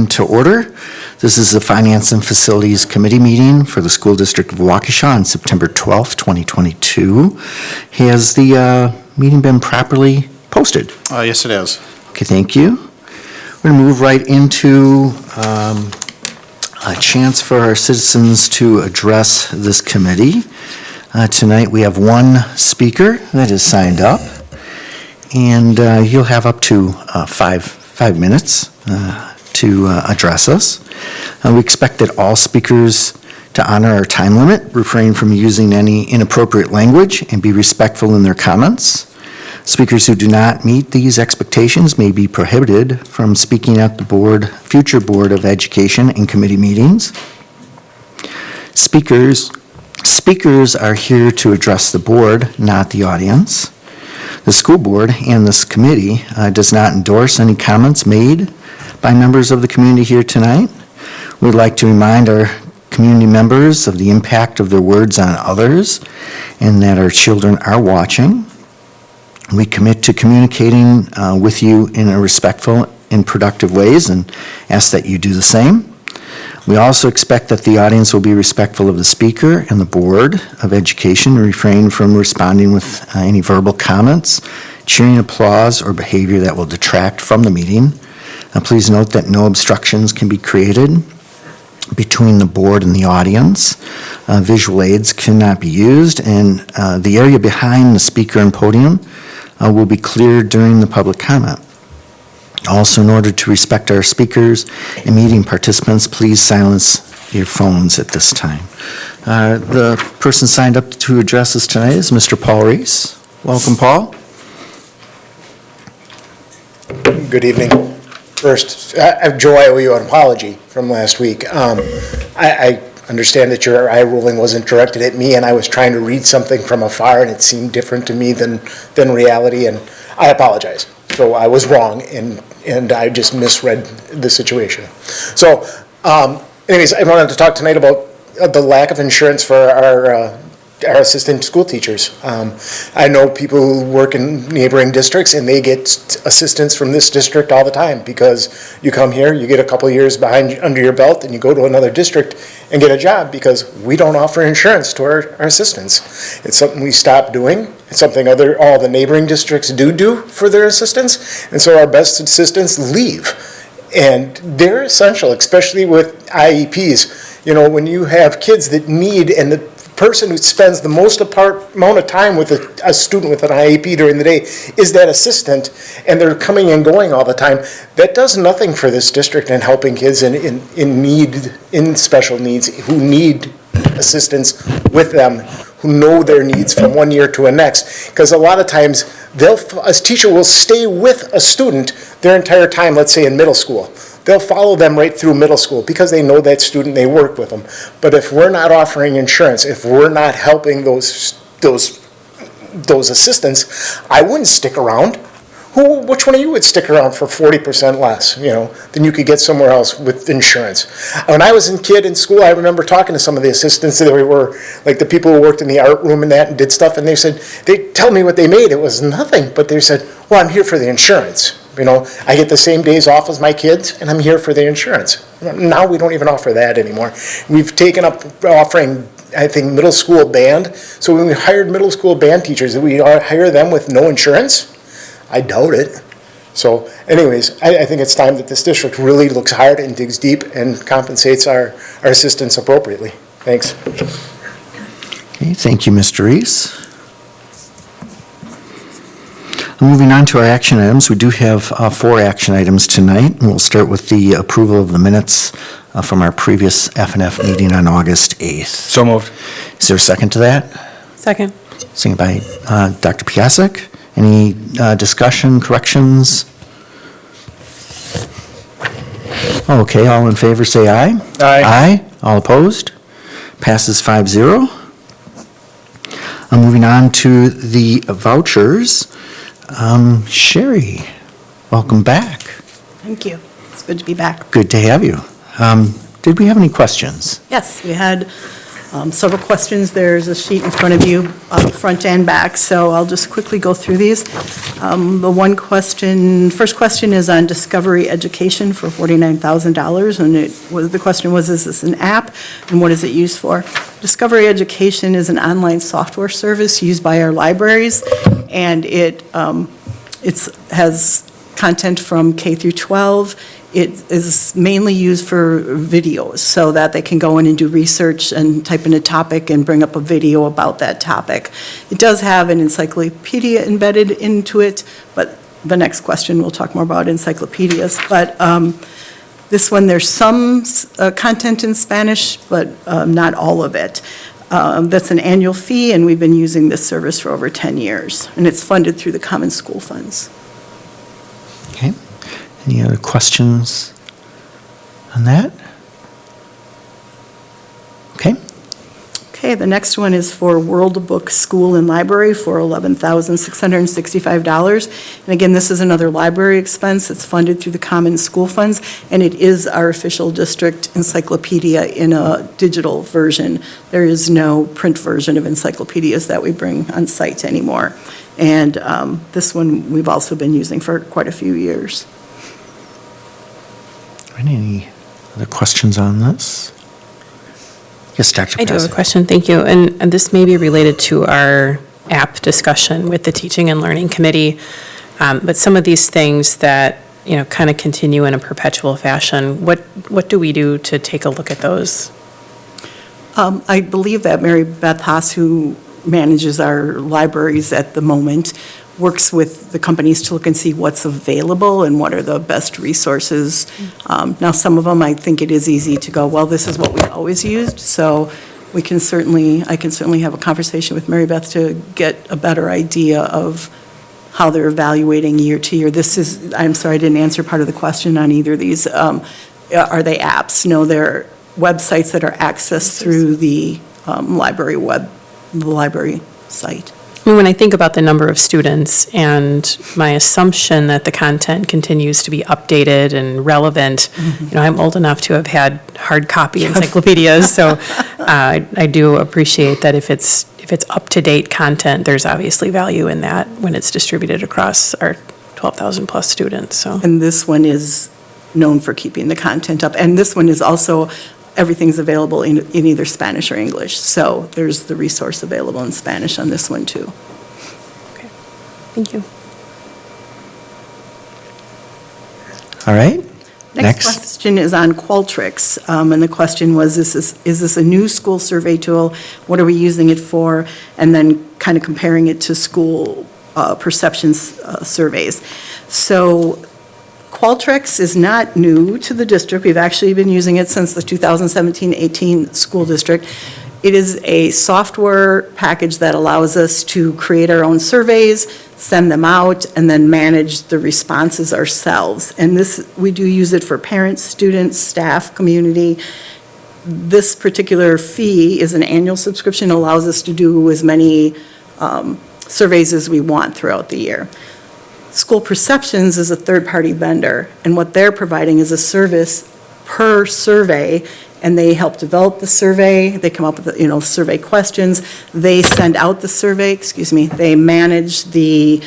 to order. This is the Finance and Facilities Committee meeting for the School District of Waukesha on September 12th, 2022. Has the meeting been properly posted? Yes, it is. Okay, thank you. We're going to move right into a chance for our citizens to address this committee. Tonight we have one speaker that is signed up, and you'll have up to five minutes to address us. We expect that all speakers to honor our time limit, refrain from using any inappropriate language, and be respectful in their comments. Speakers who do not meet these expectations may be prohibited from speaking at the future Board of Education and committee meetings. Speakers are here to address the board, not the audience. The school board and this committee does not endorse any comments made by members of the community here tonight. We'd like to remind our community members of the impact of their words on others and that our children are watching. We commit to communicating with you in a respectful and productive ways and ask that you do the same. We also expect that the audience will be respectful of the speaker and the Board of Education and refrain from responding with any verbal comments, cheering, applause, or behavior that will detract from the meeting. Please note that no obstructions can be created between the board and the audience. Visual aids cannot be used, and the area behind the speaker and podium will be cleared during the public comment. Also, in order to respect our speakers and meeting participants, please silence your phones at this time. The person signed up to address us tonight is Mr. Paul Reese. Welcome, Paul. Good evening. First, Joe, I owe you an apology from last week. I understand that your eye rolling wasn't directed at me, and I was trying to read something from afar, and it seemed different to me than reality, and I apologize. So I was wrong, and I just misread the situation. So, anyways, I wanted to talk tonight about the lack of insurance for our assistant school teachers. I know people who work in neighboring districts, and they get assistance from this district all the time because you come here, you get a couple years under your belt, and you go to another district and get a job because we don't offer insurance to our assistants. It's something we stopped doing. It's something all the neighboring districts do for their assistants, and so our best assistants leave. And they're essential, especially with IEPs. You know, when you have kids that need, and the person who spends the most amount of time with a student with an IEP during the day is that assistant, and they're coming and going all the time, that does nothing for this district in helping kids in special needs who need assistance with them, who know their needs from one year to the next. Because a lot of times, a teacher will stay with a student their entire time, let's say in middle school. They'll follow them right through middle school because they know that student, they work with them. But if we're not offering insurance, if we're not helping those assistants, I wouldn't stick around. Which one of you would stick around for 40% less, than you could get somewhere else with insurance? When I was a kid in school, I remember talking to some of the assistants that were like the people who worked in the art room and did stuff, and they'd tell me what they made. It was nothing, but they said, well, I'm here for the insurance. I get the same days off as my kids, and I'm here for the insurance. Now we don't even offer that anymore. We've taken up offering, I think, middle school band. So when we hired middle school band teachers, did we hire them with no insurance? I doubt it. So anyways, I think it's time that this district really looks hard and digs deep and compensates our assistants appropriately. Thanks. Okay, thank you, Mr. Reese. Moving on to our action items, we do have 4 action items tonight, and we'll start with the approval of the minutes from our previous F&F meeting on August 8th. So moved. Is there a second to that? Second. Second by Dr. Piasek. Any discussion, corrections? Okay, all in favor say aye. Aye. Aye. All opposed? Passes 5-0. Moving on to the vouchers. Sherry, welcome back. Thank you. It's good to be back. Good to have you. Did we have any questions? Yes, we had Several questions. There's a sheet in front of you, front and back, so I'll just quickly go through these. First question is on Discovery Education for $49,000, and the question was, is this an app, and what is it used for? Discovery Education is an online software service used by our libraries, and it has content from K through 12. It is mainly used for videos so that they can go in and do research and type in a topic and bring up a video about that topic. It does have an encyclopedia embedded into it, but the next question we'll talk more about encyclopedias. But this one, there's some content in Spanish, but not all of it. That's an annual fee, and we've been using this service for over 10 years, and it's funded through the Common School Funds. Okay. Any other questions on that? Okay. Okay, the next one is for World Book School and Library for $11,665. And again, this is another library expense. It's funded through the Common School Funds, and it is our official district encyclopedia in a digital version. There is no print version of encyclopedias that we bring on site anymore. And this one we've also been using for quite a few years. Any other questions on this? Yes, Dr. I do have a Passy. question, thank you. And this may be related to our app discussion with the Teaching and Learning Committee. But some of these things that, kind of continue in a perpetual fashion, what do we do to take a look at those? I believe that Mary Beth Haas, who manages our libraries at the moment, works with the companies to look and see what's available and what are the best resources. Now, some of them, I think it is easy to go, well, this is what we've always used, so I can certainly have a conversation with Mary Beth to get a better idea of how they're evaluating year to year. I'm sorry, I didn't answer part of the question on either of these. Are they apps? No, they're websites that are accessed through the library site. When I think about the number of students and my assumption that the content continues to be updated and relevant, I'm old enough to have had hard copy encyclopedias, so I do appreciate that if it's up-to-date content, there's obviously value in that when it's distributed across our 12,000 plus students. So. And this one is known for keeping the content up, and this one is also, everything's available in either Spanish or English. So there's the resource available in Spanish on this one, too. Okay, thank you. All right. Next question is on Qualtrics. And the question was, is this a new school survey tool? What are we using it for? And then kind of comparing it to school perceptions surveys. So Qualtrics is not new to the district. We've actually been using it since the 2017-18 school district. It is a software package that allows us to create our own surveys, send them out, and then manage the responses ourselves. And we do use it for parents, students, staff, community. This particular fee is an annual subscription, allows us to do as many surveys as we want throughout the year. School Perceptions is a third-party vendor, and what they're providing is a service per survey, and they help develop the survey. They come up with, survey questions. They send out the survey, they manage the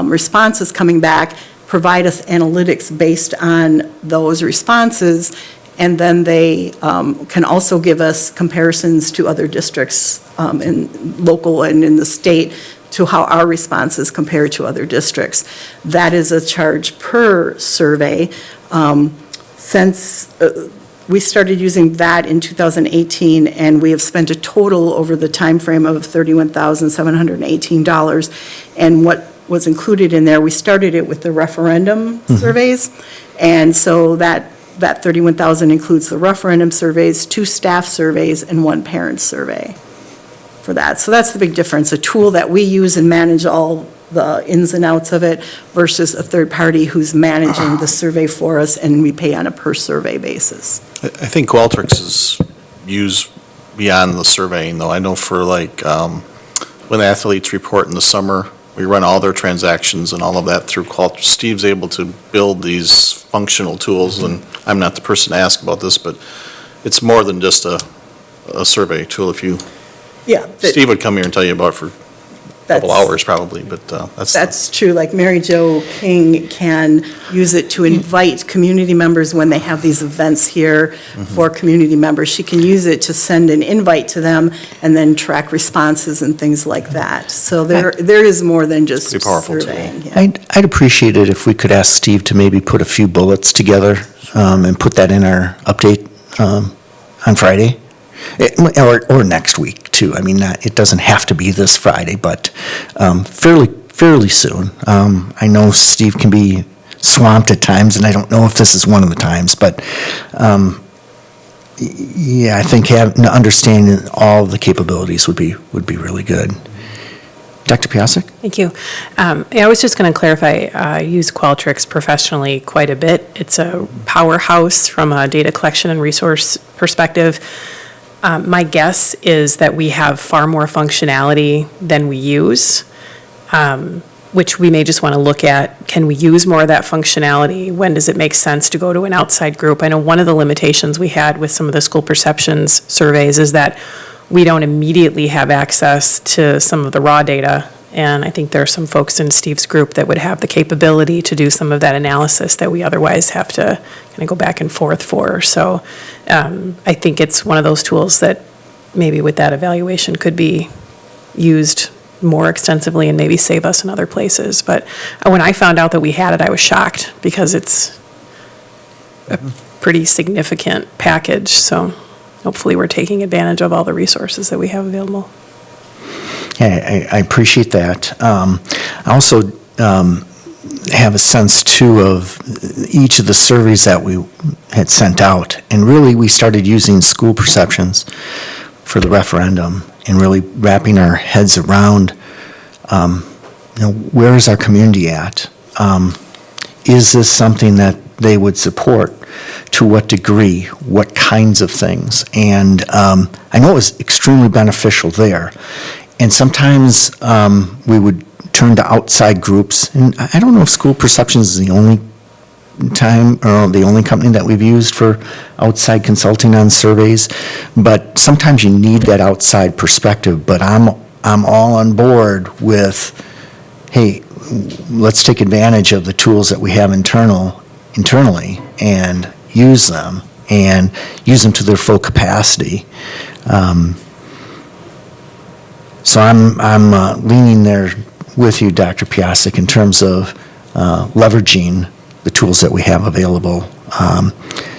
responses coming back, provide us analytics based on those responses, and then they can also give us comparisons to other districts in local and in the state to how our responses compare to other districts. That is a charge per survey. Since we started using that in 2018, and we have spent a total over the time frame of $31,718. And what was included in there, we started it with the referendum surveys, and so that $31,000 includes the referendum surveys, 2 staff surveys, and 1 parent survey for that. So that's the big difference, a tool that we use and manage all the ins and outs of it versus a third party who's managing the survey for us, and we pay on a per survey basis. I think Qualtrics is used beyond the surveying, though. I know for when athletes report in the summer, we run all their transactions and all of that through Qualtrics. Steve's able to build these functional tools, and I'm not the person to ask about this, but it's more than just a a survey tool if you, Yeah. Steve would come here and tell you about it for a couple hours probably, but that's. That's true, like Mary Jo King can use it to invite community members when they have these events here for community members. She can use it to send an invite to them and then track responses and things like that. So there is more than just Pretty powerful tool. surveying. Yeah. I'd appreciate it if we could ask Steve to maybe put a few bullets together and put that in our update on Friday, or next week, too. I mean, it doesn't have to be this Friday, but fairly soon. I know Steve can be swamped at times, and I don't know if this is one of the times, but yeah, I think understanding all the capabilities would be really good. Dr. Piasek? Thank you. I was just going to clarify, I use Qualtrics professionally quite a bit. It's a powerhouse from a data collection and resource perspective. My guess is that we have far more functionality than we use, which we may just want to look at. Can we use more of that functionality? When does it make sense to go to an outside group? I know one of the limitations we had with some of the school perceptions surveys is that we don't immediately have access to some of the raw data. And I think there are some folks in Steve's group that would have the capability to do some of that analysis that we otherwise have to kind of go back and forth for. So I think it's one of those tools that maybe with that evaluation could be used more extensively and maybe save us in other places. But when I found out that we had it, I was shocked because it's a pretty significant package. So hopefully we're taking advantage of all the resources that we have available. Yeah, I appreciate that. I also have a sense, too, of each of the surveys that we had sent out. And really, we started using school perceptions for the referendum and really wrapping our heads around, where is our community at? Is this something that they would support? To what degree? What kinds of things? And I know it was extremely beneficial there. And sometimes we would turn to outside groups. And I don't know if School Perceptions is the only time or the only company that we've used for outside consulting on surveys. But sometimes you need that outside perspective. But I'm all on board with, hey, let's take advantage of the tools that we have internally and use them to their full capacity. So I'm leaning there with you, Dr. Piasek, in terms of leveraging the tools that we have available.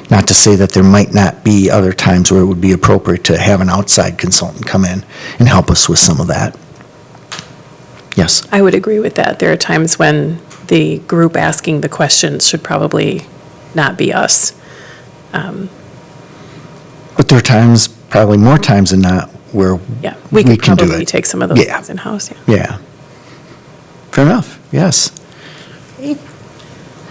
Not to say that there might not be other times where it would be appropriate to have an outside consultant come in and help us with some of that. Yes? I would agree with that. There are times when the group asking the questions should probably not be us. But there are times, probably more times than not, where Yeah, we we could can do probably it. take some of those Yeah. things in-house, yeah. Yeah. Fair enough, yes.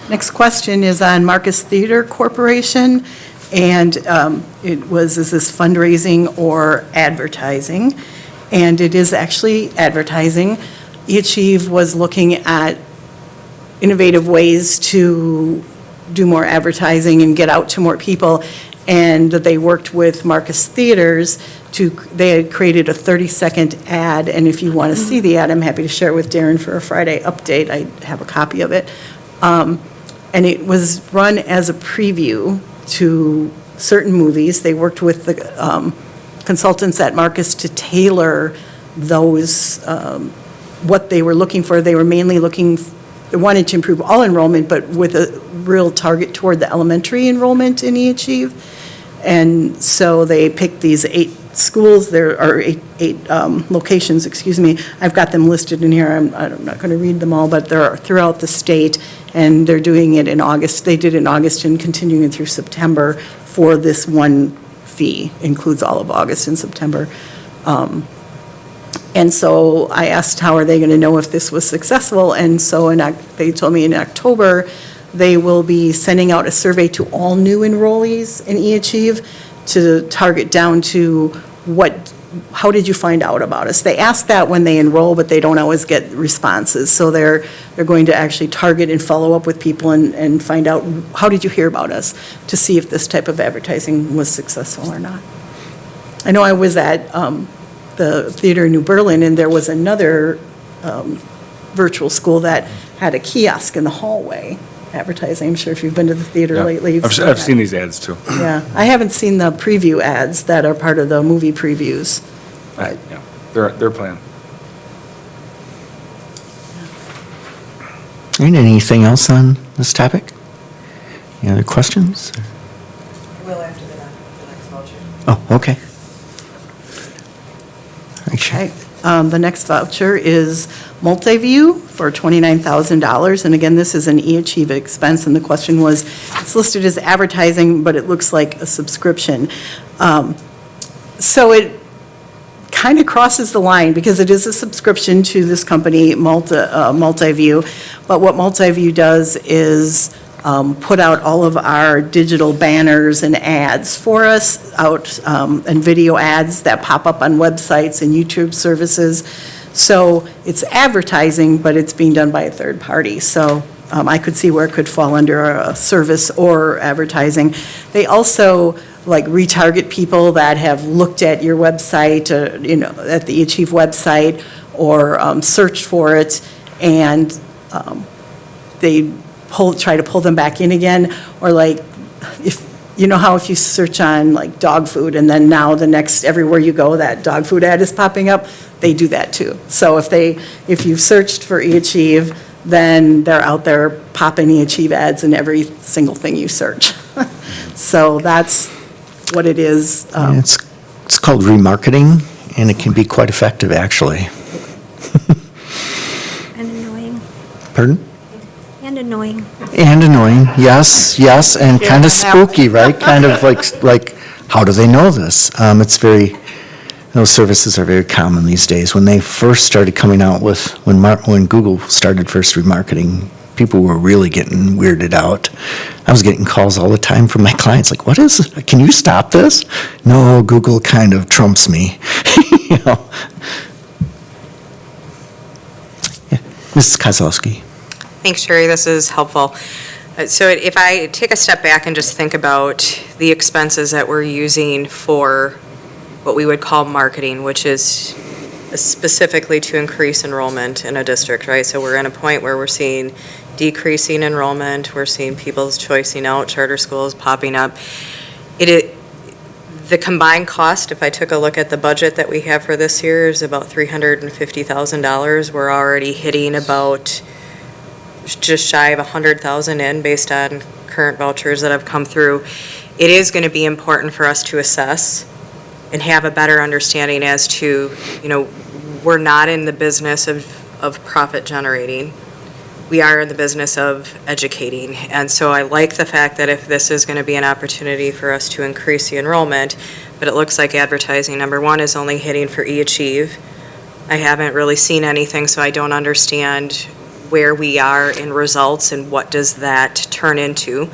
Next question is on Marcus Theater Corporation, and is this fundraising or advertising? And it is actually advertising. eAchieve was looking at innovative ways to do more advertising and get out to more people, and they worked with Marcus Theaters they had created a 30-second ad, and if you want to see the ad, I'm happy to share it with Darren for a Friday update. I have a copy of it. And it was run as a preview to certain movies. They worked with the consultants at Marcus to tailor those, what they were looking for. They were mainly they wanted to improve all enrollment, but with a real target toward the elementary enrollment in eAchieve. And so they picked these 8 schools, there are eight locations, excuse me. I've got them listed in here. I'm not going to read them all, but they're throughout the state, and they're doing it in August. They did it in August and continuing it through September for this one fee. Includes all of August and September. And so I asked, how are they going to know if this was successful? And so they told me in October, they will be sending out a survey to all new enrollees in eAchieve to target down to how did you find out about us? They ask that when they enroll, but they don't always get responses. So they're going to actually target and follow up with people and find out, how did you hear about us, to see if this type of advertising was successful or not. I know I was at the theater in New Berlin, and there was another virtual school that had a kiosk in the hallway advertising. I'm sure if you've been to the theater Yeah. lately. you've I've that. seen these ads too. Yeah, I haven't seen the preview ads that are part of the movie previews. Yeah, they're playing. All right, anything else on this topic? Any other questions? Will after the next voucher. Oh, okay. All right, sure. Okay, the next voucher is Multiview for $29,000, and again, this is an eAchieve expense, and the question was, it's listed as advertising, but it looks like a subscription. So it kind of crosses the line, because it is a subscription to this company, Multiview, but what Multiview does is put out all of our digital banners and ads for us, and video ads that pop up on websites and YouTube services. So it's advertising, but it's being done by a third party. So I could see where it could fall under a service or advertising. They also retarget people that have looked at your website, at the eAchieve website, or searched for it, and they try to pull them back in again, or if you search on dog food, and then now everywhere you go, that dog food ad is popping up, they do that too. So if you've searched for eAchieve, then they're out there popping eAchieve ads in every single thing you search. So that's what it is. It's called remarketing, and it can be quite effective, actually. And annoying. Pardon? And annoying. And annoying, yes, and kind of spooky, right? Kind of like, how do they know this? Those services are very common these days. When they first started coming out with, when Google started first remarketing, people were really getting weirded out. I was getting calls all the time from my clients, like, what is this? Can you stop this? No, Google kind of trumps me. Yeah. Mrs. Kozlowski. Thanks, Sherry, this is helpful. So if I take a step back and just think about the expenses that we're using for what we would call marketing, which is specifically to increase enrollment in a district, right? So we're in a point where we're seeing decreasing enrollment, we're seeing people's choicing out, charter schools popping up. The combined cost, if I took a look at the budget that we have for this year, is about $350,000. We're already hitting about just shy of 100,000 in based on current vouchers that have come through. It is going to be important for us to assess and have a better understanding as to, we're not in the business of profit generating. We are in the business of educating. And so I like the fact that if this is going to be an opportunity for us to increase the enrollment, but it looks like advertising, number one, is only hitting for eAchieve. I haven't really seen anything, so I don't understand where we are in results and what does that turn into.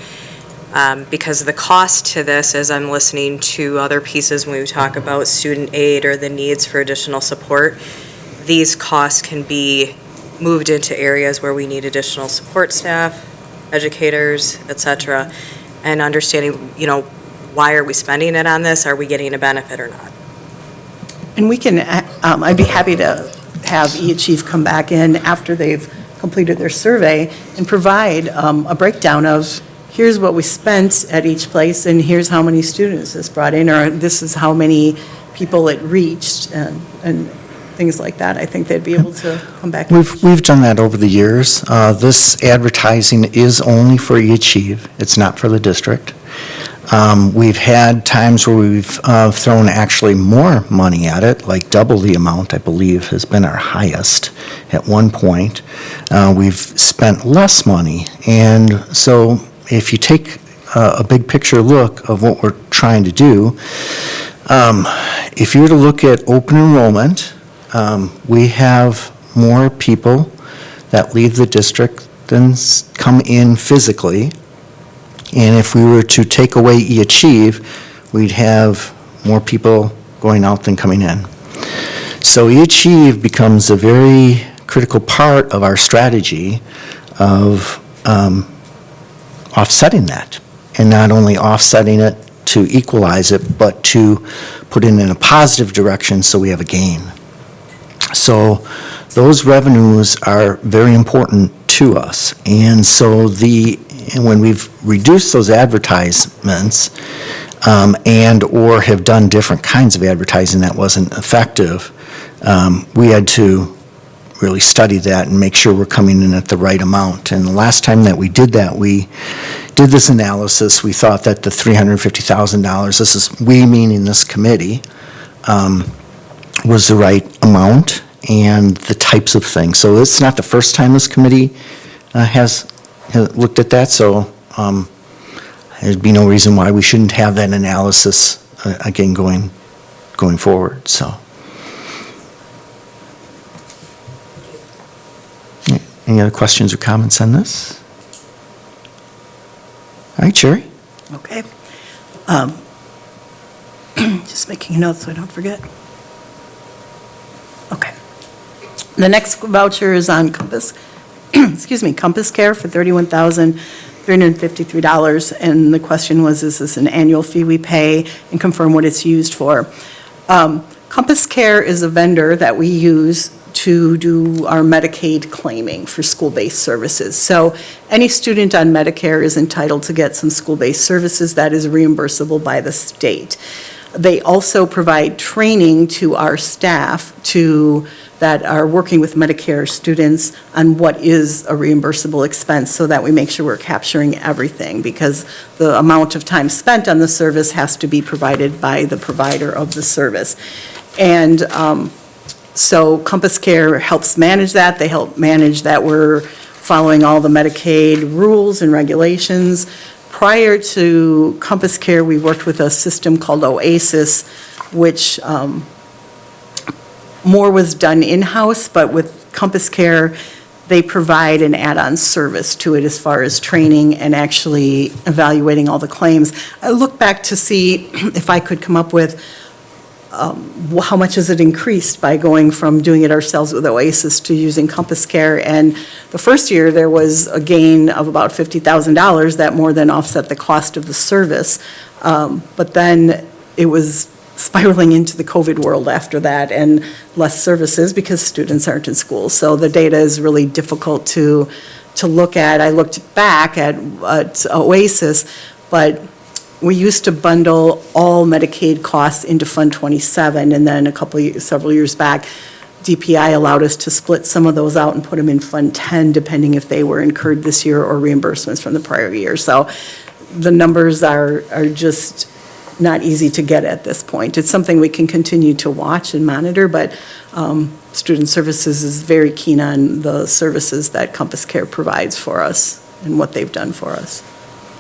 Because the cost to this, as I'm listening to other pieces when we talk about student aid or the needs for additional support, these costs can be moved into areas where we need additional support staff, educators, et cetera, and understanding, why are we spending it on this? Are we getting a benefit or not? And we can, I'd be happy to have eAchieve come back in after they've completed their survey and provide a breakdown of, here's what we spent at each place, and here's how many students this brought in, or this is how many people it reached, and things like that. I think they'd be able to come back. We've done that over the years. This advertising is only for eAchieve. It's not for the district. We've had times where we've thrown actually more money at it, like double the amount, I believe, has been our highest at one point. We've spent less money. And so if you take a big picture look of what we're trying to do, if you were to look at open enrollment, we have more people that leave the district than come in physically. And if we were to take away eAchieve, we'd have more people going out than coming in. So eAchieve becomes a very critical part of our strategy of offsetting that. And not only offsetting it to equalize it, but to put it in a positive direction so we have a gain. So those revenues are very important to us. And so when we've reduced those advertisements and/or have done different kinds of advertising that wasn't effective, we had to really study that and make sure we're coming in at the right amount. And the last time that we did that, we did this analysis. We thought that the $350,000, this is we meaning this committee, was the right amount and the types of things. So it's not the first time this committee has looked at that, so there'd be no reason why we shouldn't have that analysis again going forward, so. Any other questions or comments on this? All right, Sherry? Okay. Just making notes so I don't forget. Okay. The next voucher is on Compass, Compass Care for $31,353. And the question was, is this an annual fee we pay, and confirm what it's used for? Compass Care is a vendor that we use to do our Medicaid claiming for school-based services. So any student on Medicare is entitled to get some school-based services that is reimbursable by the state. They also provide training to our staff that are working with Medicare students on what is a reimbursable expense, so that we make sure we're capturing everything, because the amount of time spent on the service has to be provided by the provider of the service. And so Compass Care helps manage that. They help manage that we're following all the Medicaid rules and regulations. Prior to Compass Care, we worked with a system called Oasis, which more was done in-house, but with Compass Care, they provide an add-on service to it as far as training and actually evaluating all the claims. I looked back to see if I could come up with how much has it increased by going from doing it ourselves with Oasis to using Compass Care. And the first year, there was a gain of about $50,000 that more than offset the cost of the service. But then it was spiraling into the COVID world after that, and less services because students aren't in school. So the data is really difficult to look at. I looked back at Oasis, but we used to bundle all Medicaid costs into Fund 27, and then several years back, DPI allowed us to split some of those out and put them in Fund 10, depending if they were incurred this year or reimbursements from the prior year. So the numbers are just not easy to get at this point. It's something we can continue to watch and monitor, but Student Services is very keen on the services that Compass Care provides for us and what they've done for us.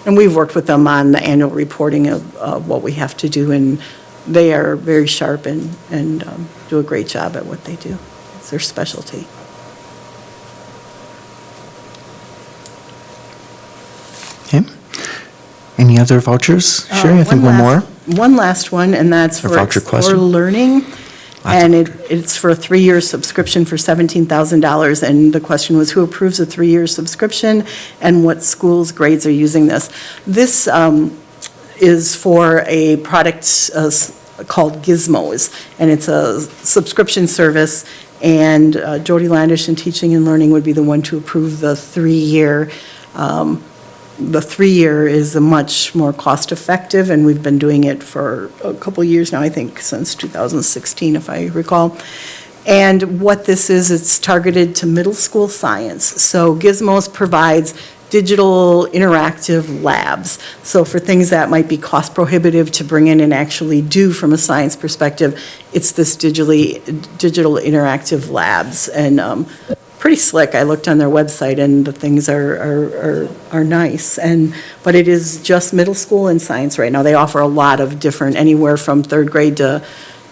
And we've worked with them on the annual reporting of what we have to do, and they are very sharp and do a great job at what they do. It's their specialty. Okay. Any other vouchers? Sherry, I think one more. One last one, and that's A for voucher Explore question? Learning. And it's for a 3-year subscription for $17,000. And the question was, who approves a 3-year subscription, and what schools' grades are using this? This is for a product called Gizmos, and it's a subscription service. And Jody Landish in Teaching and Learning would be the one to approve the 3-year. The 3-year is a much more cost-effective, and we've been doing it for a couple of years now, I think since 2016, if I recall. And what this is, it's targeted to middle school science. So Gizmos provides digital interactive labs. So for things that might be cost prohibitive to bring in and actually do from a science perspective, it's this digital interactive labs. And pretty slick. I looked on their website, and the things are nice. But it is just middle school and science right now. They offer a lot of different, anywhere from 3rd grade to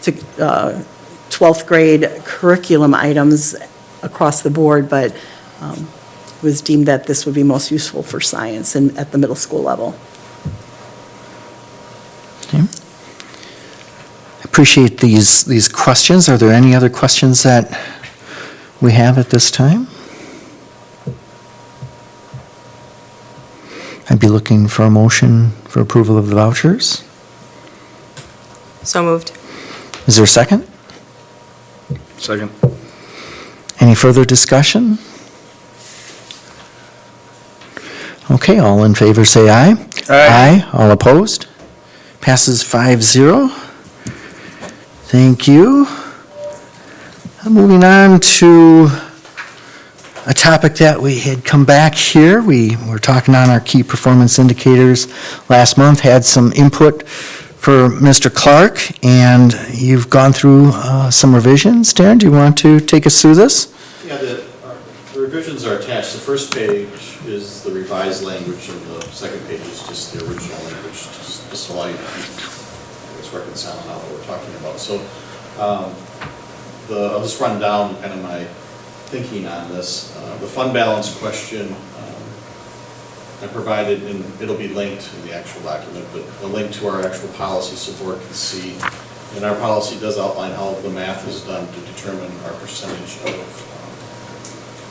12th grade curriculum items across the board, but it was deemed that this would be most useful for science and at the middle school level. Okay. Appreciate these questions. Are there any other questions that we have at this time? I'd be looking for a motion for approval of the vouchers. So moved. Is there a second? Second. Any further discussion? Okay, all in favor say aye. Aye. All opposed? Passes 5-0. Thank you. Moving on to a topic that we had come back here. We were talking on our key performance indicators last month, had some input for Mr. Clark, and you've gone through some revisions. Darren, do you want to take us through this? Yeah, the revisions are attached. The first page is the revised language, and the second page is just the original language, just so I was reconciling out what we're talking about. So I'll just run down kind of my thinking on this. The fund balance question, I provided, and it'll be linked in the actual document, but a link to our actual policy so the board can see. And our policy does outline how the math is done to determine our percentage of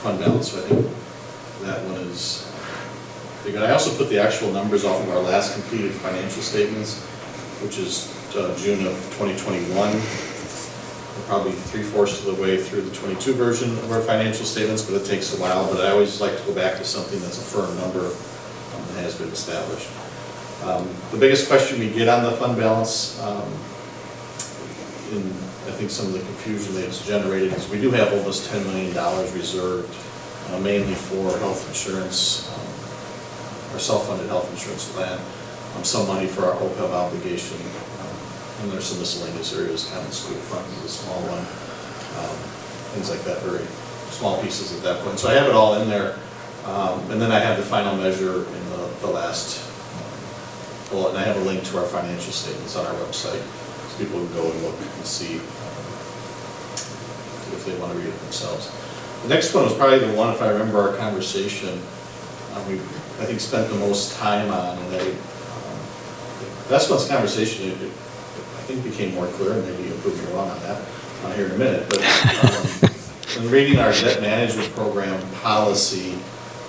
fund balance. So I think that one is pretty good. I also put the actual numbers off of our last completed financial statements, which is June of 2021. We're probably 3/4 of the way through the 22 version of our financial statements, but it takes a while. But I always like to go back to something that's a firm number that has been established. The biggest question we get on the fund balance, in I think some of the confusion that it's generated, is we do have almost $10 million reserved, mainly for health insurance, our self-funded health insurance plan, some money for our OPEB obligation, and there's some miscellaneous areas, common school fund is a small one, things like that, very small pieces at that point. So I have it all in there, and then I have the final measure in the last bullet, and I have a link to our financial statements on our website, so people can go and look and see if they want to read it themselves. The next one was probably the one, if I remember our conversation, we I think spent the most time on, and that's one's conversation, I think became more clear, and maybe you'll prove me wrong on that here in a minute, but in reading our debt management program policy,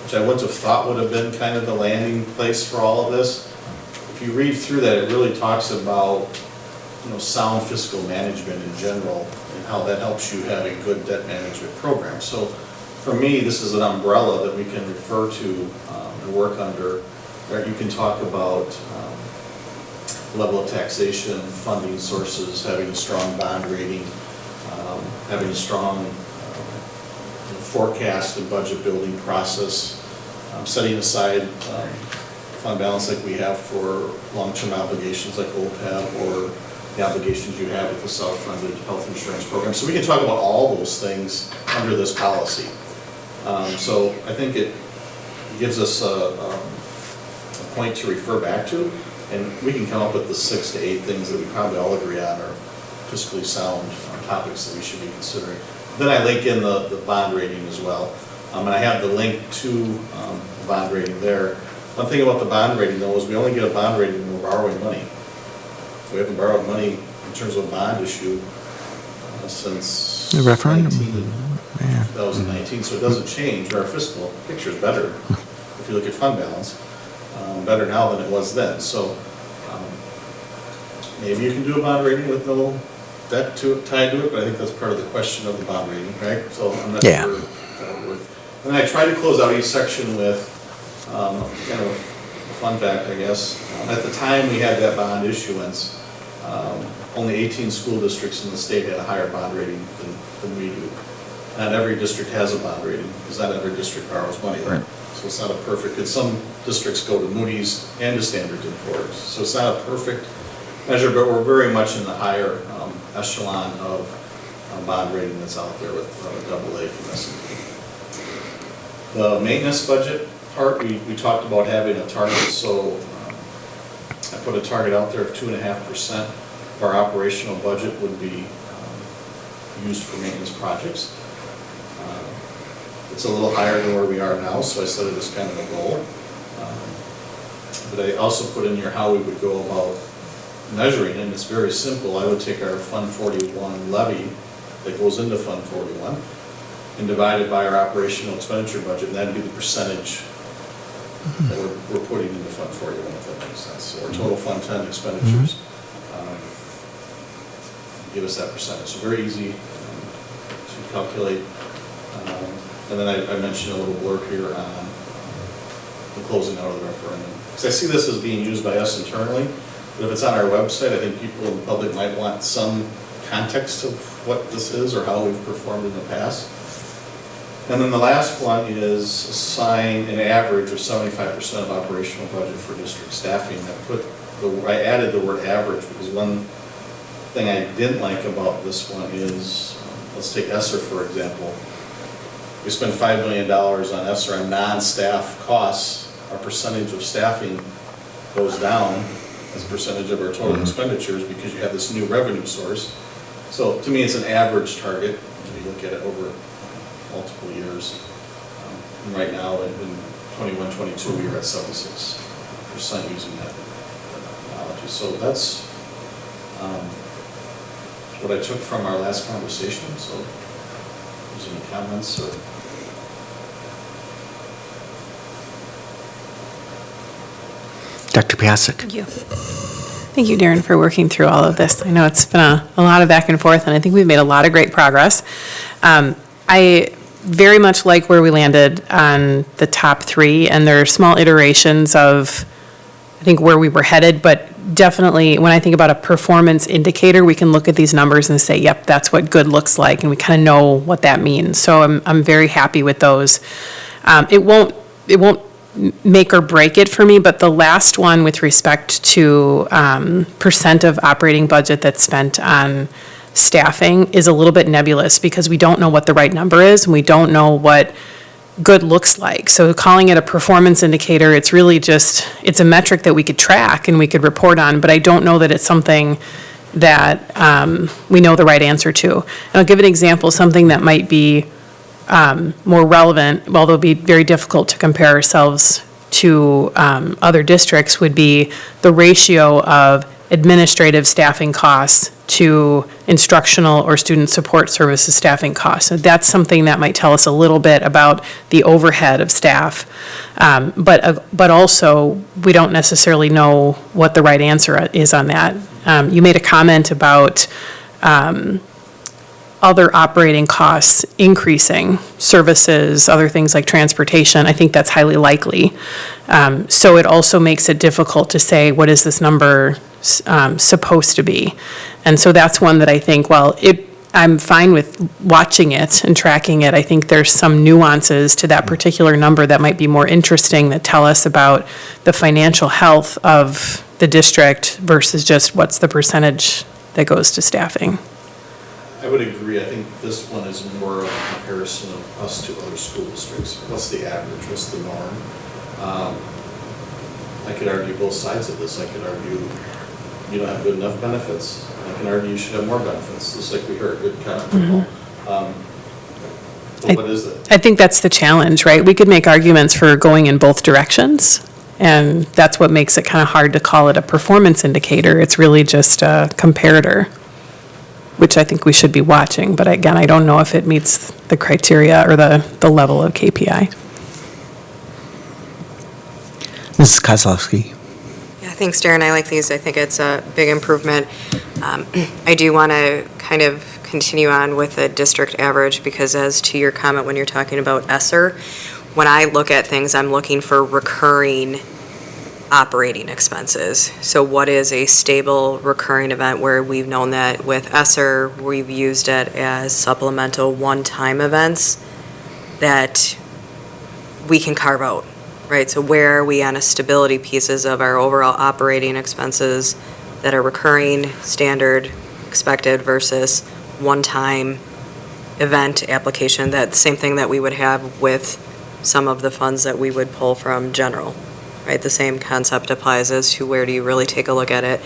which I wouldn't have thought would have been kind of the landing place for all of this, if you read through that, it really talks about, sound fiscal management in general, and how that helps you have a good debt management program. So for me, this is an umbrella that we can refer to and work under, where you can talk about level of taxation, funding sources, having a strong bond rating, having a strong forecast and budget building process, setting aside fund balance like we have for long-term obligations like OPEB or the obligations you have with the self-funded health insurance program. So we can talk about all those things under this policy. So I think it gives us a point to refer back to, and we can come up with the 6 to 8 things that we probably all agree on are fiscally sound topics that we should be considering. Then I link in the bond rating as well, and I have the link to the bond rating there. One thing about the bond rating though is we only get a bond rating when we're borrowing money. We haven't borrowed money in terms of a bond issue since The referendum. 2019, so it doesn't change. Our fiscal picture is better if you look at fund balance, better now than it was then. So maybe you can do a bond rating with no debt tied to it, but I think that's part of the question of the bond rating, right? So I'm not Yeah. sure. And I try to close out each section with kind of a fun fact, I guess. At the time we had that bond issuance, only 18 school districts in the state had a higher bond rating than we do. Not every district has a bond rating, because not every district borrows money. Right. So it's not a perfect, because some districts go to Moody's and to Standard & Poor's. So it's not a perfect measure, but we're very much in the higher echelon of bond rating that's out there with AA from S&P. The maintenance budget part, we talked about having a target, so I put a target out there of 2.5% of our operational budget would be used for maintenance projects. It's a little higher than where we are now, so I set it as kind of a goal. But I also put in here how we would go about measuring, and it's very simple. I would take our Fund 41 levy that goes into Fund 41 and divide it by our operational expenditure budget, and that'd be the percentage that we're putting into Fund 41, if that makes sense. So our total Fund 10 expenditures. give us that percentage. So very easy to calculate. And then I mentioned a little blurb here on the closing out of the referendum. Because I see this as being used by us internally, but if it's on our website, I think people in the public might want some context of what this is or how we've performed in the past. And then the last one is assign an average of 75% of operational budget for district staffing. I added the word average because one thing I didn't like about this one is, let's take ESSER for example. We spend $5 million on ESSER on non-staff costs. Our percentage of staffing goes down as a percentage of our total expenditures because you have this new revenue source. So to me, it's an average target if you look at it over multiple years. And right now, in 21-22, we were at 76% using that methodology. So that's what I took from our last conversation. So, if there's any comments or? Dr. Piasek. Thank you. Thank you, Darren, for working through all of this. I know it's been a lot of back and forth, and I think we've made a lot of great progress. I very much like where we landed on the top three, and there are small iterations of, I think, where we were headed, but definitely, when I think about a performance indicator, we can look at these numbers and say, yep, that's what good looks like, and we kind of know what that means. So I'm very happy with those. It won't make or break it for me, but the last one with respect to percent of operating budget that's spent on staffing is a little bit nebulous because we don't know what the right number is and we don't know what good looks like. So calling it a performance indicator, it's really just, it's a metric that we could track and we could report on, but I don't know that it's something that we know the right answer to. And I'll give an example, something that might be more relevant, although it'll be very difficult to compare ourselves to other districts, would be the ratio of administrative staffing costs to instructional or student support services staffing costs. So that's something that might tell us a little bit about the overhead of staff. But also, we don't necessarily know what the right answer is on that. You made a comment about other operating costs increasing, services, other things like transportation. I think that's highly likely. So it also makes it difficult to say, what is this number supposed to be? And so that's one that I think, I'm fine with watching it and tracking it. I think there's some nuances to that particular number that might be more interesting that tell us about the financial health of the district versus just what's the percentage that goes to staffing. I would agree. I think this one is more of a comparison of us to other school districts. What's the average? What's the norm? I could argue both sides of this. I could argue you don't have good enough benefits. I can argue you should have more benefits, just like we heard. Good comment. But what is it? I think that's the challenge, right? We could make arguments for going in both directions, and that's what makes it kind of hard to call it a performance indicator. It's really just a comparator, which I think we should be watching. But again, I don't know if it meets the criteria or the level of KPI. Mrs. Kozlowski. Yeah, thanks, Darren. I like these. I think it's a big improvement. I do want to kind of continue on with the district average because as to your comment when you're talking about ESSER, when I look at things, I'm looking for recurring operating expenses. So what is a stable recurring event where we've known that with ESSER, we've used it as supplemental one-time events that we can carve out, right? So where are we on a stability pieces of our overall operating expenses that are recurring, standard, expected versus one-time event application, that same thing that we would have with some of the funds that we would pull from general. Right, the same concept applies as to where do you really take a look at it.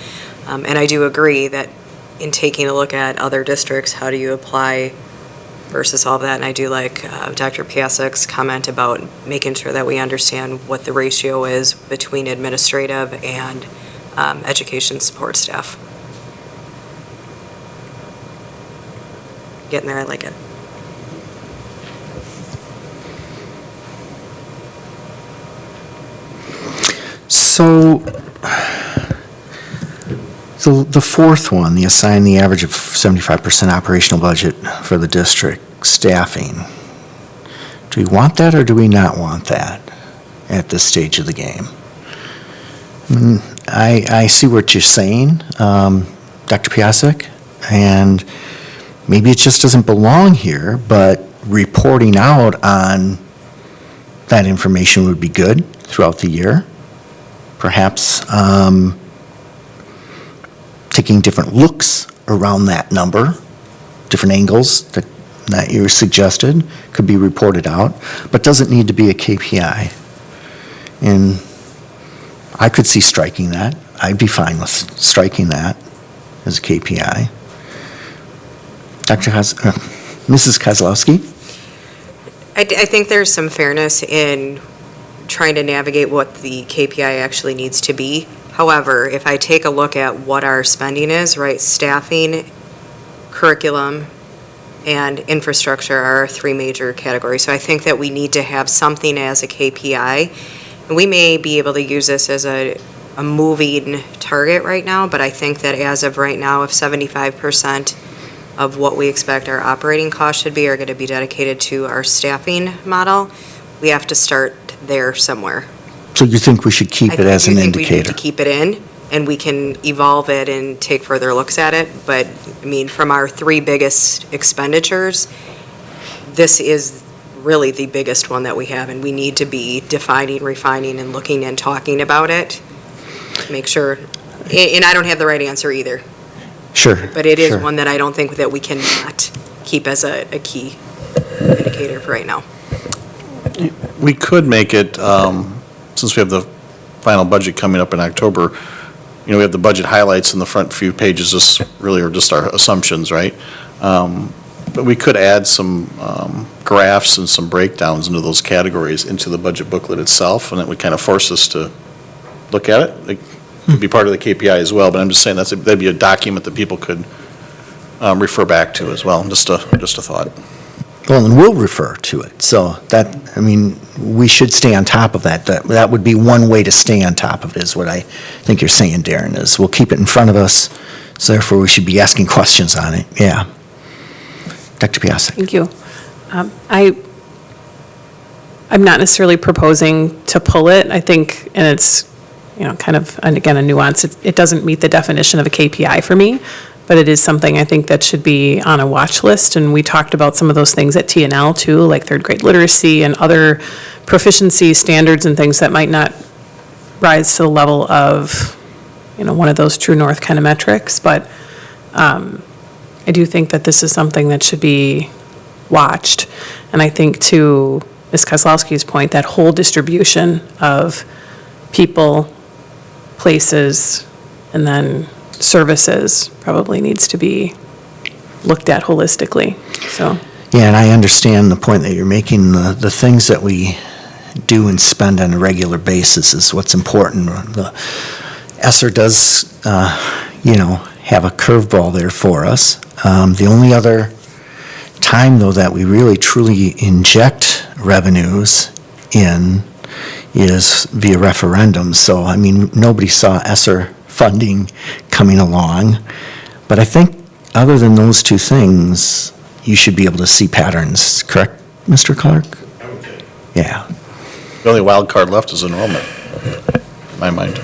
And I do agree that in taking a look at other districts, how do you apply versus all of that? And I do like Dr. Piasek's comment about making sure that we understand what the ratio is between administrative and education support staff. Getting there, I like it. So, So the fourth one, the assign the average of 75% operational budget for the district staffing. Do we want that or do we not want that at this stage of the game? I see what you're saying, Dr. Piasek, and maybe it just doesn't belong here, but reporting out on that information would be good throughout the year. Perhaps taking different looks around that number, different angles that you suggested could be reported out, but doesn't need to be a KPI. And I could see striking that. I'd be fine with striking that as a KPI. Mrs. Kozlowski? I think there's some fairness in trying to navigate what the KPI actually needs to be. However, if I take a look at what our spending is, right, staffing, curriculum, and infrastructure are our three major categories. So I think that we need to have something as a KPI. And we may be able to use this as a moving target right now, but I think that as of right now, if 75% of what we expect our operating costs should be are going to be dedicated to our staffing model, we have to start there somewhere. So you think we should keep it as an I do think we need indicator? to keep it in, and we can evolve it and take further looks at it. But, I mean, from our three biggest expenditures, this is really the biggest one that we have, and we need to be defining, refining, and looking and talking about it. Make sure, and I don't have the right answer either, Sure. but it is sure. one that I don't think that we cannot keep as a key indicator for right now. We could make it, since we have the final budget coming up in October, we have the budget highlights in the front few pages, this really are just our assumptions, right? But we could add some graphs and some breakdowns into those categories into the budget booklet itself, and it would kind of force us to look at it. It could be part of the KPI as well, but I'm just saying that'd be a document that people could refer back to as well, just a thought. Well, and we'll refer to it. So that, I mean, we should stay on top of that. That would be one way to stay on top of it, is what I think you're saying, Darren, is we'll keep it in front of us, so therefore we should be asking questions on it. Yeah. Dr. Piasek. Thank you. I'm not necessarily proposing to pull it. I think, and it's, kind of, and again, a nuance, it doesn't meet the definition of a KPI for me, but it is something I think that should be on a watch list. And we talked about some of those things at T&L too, like third grade literacy and other proficiency standards and things that might not rise to the level of, one of those true north kind of metrics. But I do think that this is something that should be watched. And I think, to Ms. Kozlowski's point, that whole distribution of people, places, and then services probably needs to be looked at holistically, so. Yeah, and I understand the point that you're making. The things that we do and spend on a regular basis is what's important. The ESSER does, have a curveball there for us. The only other time, though, that we really truly inject revenues in is via referendum. So, I mean, nobody saw ESSER funding coming along. But I think other than those two things, you should be able to see patterns, correct, Mr. Clark? Yeah. The only wild card left is enrollment, in my mind.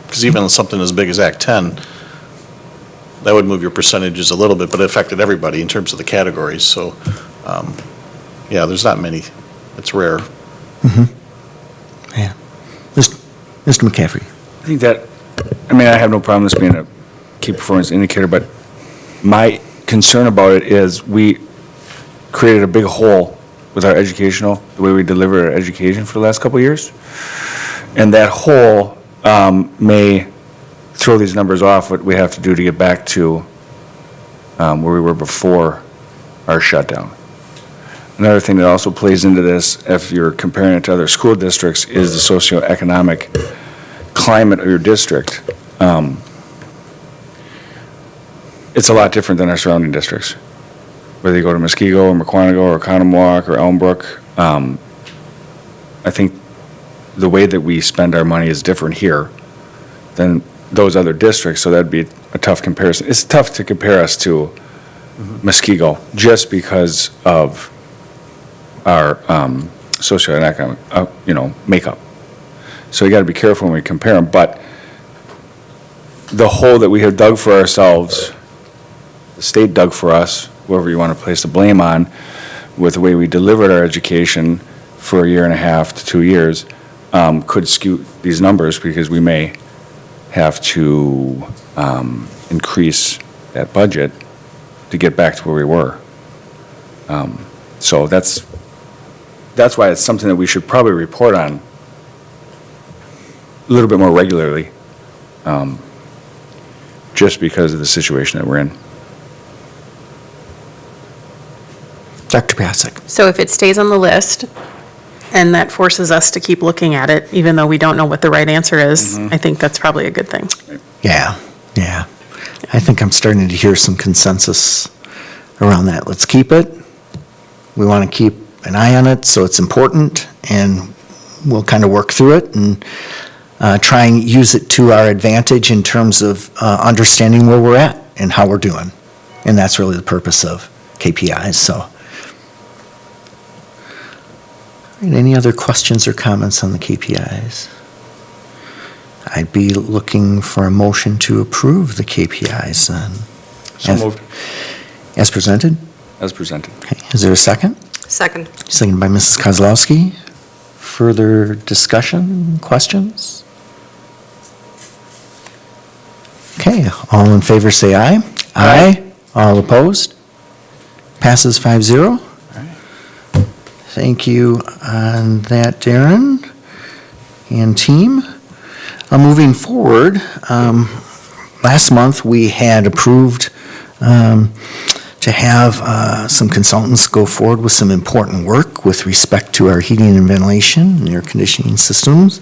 Because even something as big as Act 10, that would move your percentages a little bit, but it affected everybody in terms of the categories. So, yeah, there's not many. It's rare. Yeah. Mr. McCaffrey. I think that, I have no problem with this being a key performance indicator, but my concern about it is we created a big hole with our educational, the way we deliver our education for the last couple of years. And that hole may throw these numbers off, what we have to do to get back to where we were before our shutdown. Another thing that also plays into this, if you're comparing it to other school districts, is the socioeconomic climate of your district. It's a lot different than our surrounding districts. Whether you go to Muskego or Mukwonago or Conomowoc or Elmbrook, I think the way that we spend our money is different here than those other districts, so that'd be a tough comparison. It's tough to compare us to Muskego, just because of our socioeconomic, makeup. So you gotta be careful when we compare them, but the hole that we have dug for ourselves, the state dug for us, whoever you want to place the blame on, with the way we delivered our education for a year and a half to 2 years, could skew these numbers, because we may have to increase that budget to get back to where we were. So that's why it's something that we should probably report on a little bit more regularly, just because of the situation that we're in. Dr. Pasek? So if it stays on the list, and that forces us to keep looking at it, even though we don't know what the right answer is, I think that's probably a good thing. Yeah. I think I'm starting to hear some consensus around that. Let's keep it. We want to keep an eye on it, so it's important, and we'll kind of work through it and try and use it to our advantage in terms of understanding where we're at and how we're doing. And that's really the purpose of KPIs, so. All right, any other questions or comments on the KPIs? I'd be looking for a motion to approve the KPIs then. So moved. As presented? As presented. Okay, is there a second? Second. Seconded by Mrs. Kozlowski. Further discussion, questions? Okay, all in favor say aye. Aye. All opposed? Passes 5-0. Thank you on that, Darren and team. Moving forward, last month we had approved to have some consultants go forward with some important work with respect to our heating and ventilation and air conditioning systems.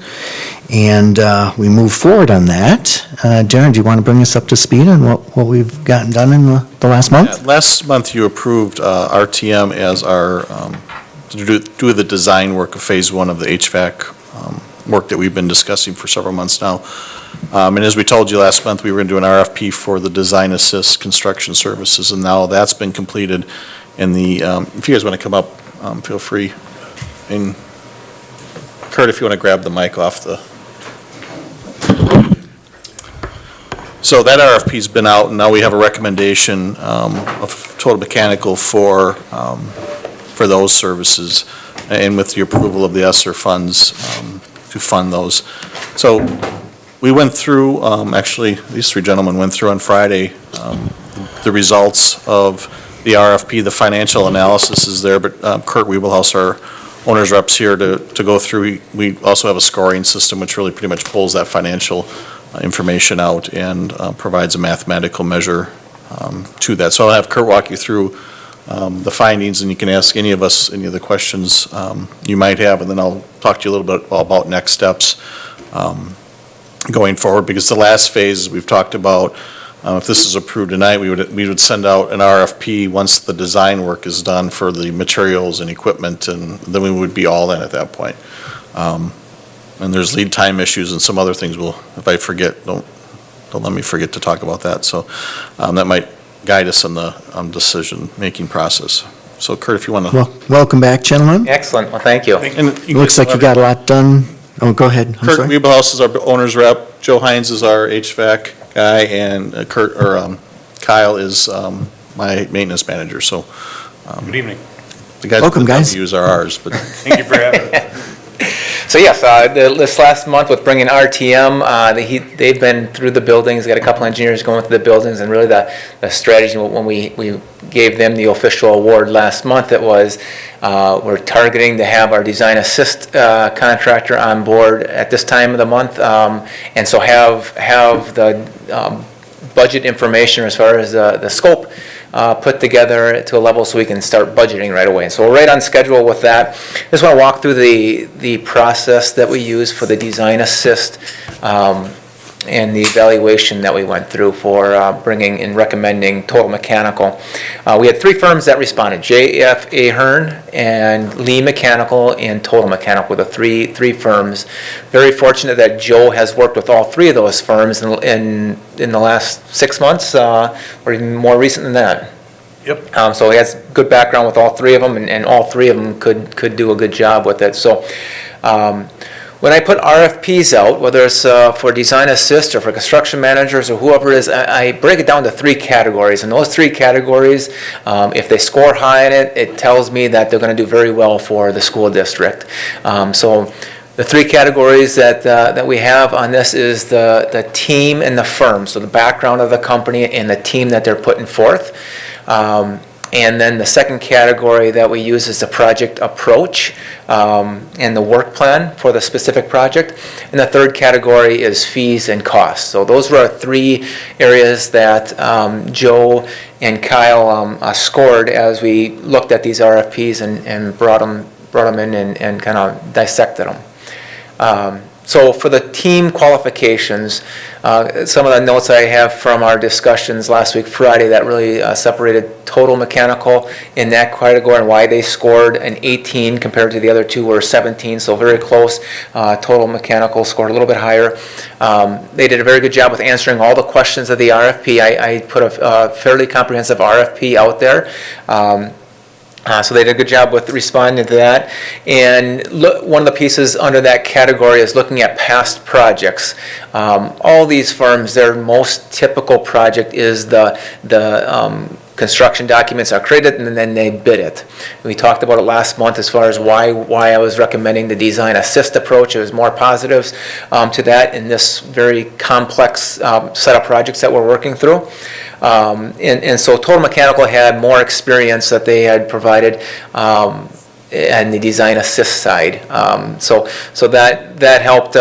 And we moved forward on that. Darren, do you want to bring us up to speed on what we've gotten done in the last month? Yeah, last month you approved RTM as our, to do the design work of Phase 1 of the HVAC work that we've been discussing for several months now. And as we told you last month, we were going to do an RFP for the design assist construction services, and now that's been completed. And if you guys want to come up, feel free. And Kurt, if you want to grab the mic off the. So that RFP's been out, and now we have a recommendation of Total Mechanical for those services, and with the approval of the ESSER funds to fund those. So we went through, actually, these three gentlemen went through on Friday the results of the RFP. The financial analysis is there, but Kurt Wiebelhaus, our owner's rep's here to go through. We also have a scoring system which really pretty much pulls that financial information out and provides a mathematical measure to that. So I'll have Kurt walk you through the findings, and you can ask any of us any of the questions you might have, and then I'll talk to you a little bit about next steps going forward, because the last phase we've talked about, if this is approved tonight, we would send out an RFP once the design work is done for the materials and equipment, and then we would be all in at that point. And there's lead time issues and some other things. If I forget, don't let me forget to talk about that. So that might guide us in the decision-making process. So Kurt, if you want to. Well, welcome back, gentlemen. Excellent, well, thank you. It looks like you got a lot done. Oh, go ahead. I'm Kurt sorry. Wiebelhaus is our owner's rep. Joe Hines is our HVAC guy, and Kyle is my maintenance manager. So. Good evening. The guys Welcome, that guys. use are ours, but. Thank you for having us. So yes, this last month with bringing RTM, they've been through the buildings, got a couple engineers going through the buildings, and really the strategy when we gave them the official award last month, it was we're targeting to have our design assist contractor on board at this time of the month, and so have the budget information as far as the scope put together to a level so we can start budgeting right away. So we're right on schedule with that. Just want to walk through the process that we use for the design assist the evaluation that we went through for bringing and recommending Total Mechanical. We had 3 firms that responded, J.F. Ahern and Lee Mechanical and Total Mechanical were the three firms. Very fortunate that Joe has worked with all 3 of those firms in the last 6 months, or even more recent than that. Yep. So he has good background with all 3 of them, and all 3 of them could do a good job with it. So when I put RFPs out, whether it's for design assist or for construction managers or whoever it is, I break it down to 3 categories. And those 3 categories, if they score high in it, it tells me that they're going to do very well for the school district. So the 3 categories that we have on this is the team and the firm, so the background of the company and the team that they're putting forth. And then the second category that we use is the project approach and the work plan for the specific project. And the third category is fees and costs. So those were our 3 areas that Joe and Kyle scored as we looked at these RFPs and brought them in and kind of dissected them. So for the team qualifications, some of the notes I have from our discussions last week, Friday, that really separated Total Mechanical in that category and why they scored an 18 compared to the other 2 were 17, so very close. Total Mechanical scored a little bit higher. They did a very good job with answering all the questions of the RFP. I put a fairly comprehensive RFP out there. So they did a good job with responding to that. And one of the pieces under that category is looking at past projects. All these firms, their most typical project is the construction documents are created and then they bid it. We talked about it last month as far as why I was recommending the design assist approach. There was more positives to that in this very complex set of projects that we're working through. And so Total Mechanical had more experience that they had provided and the design assist side. So that helped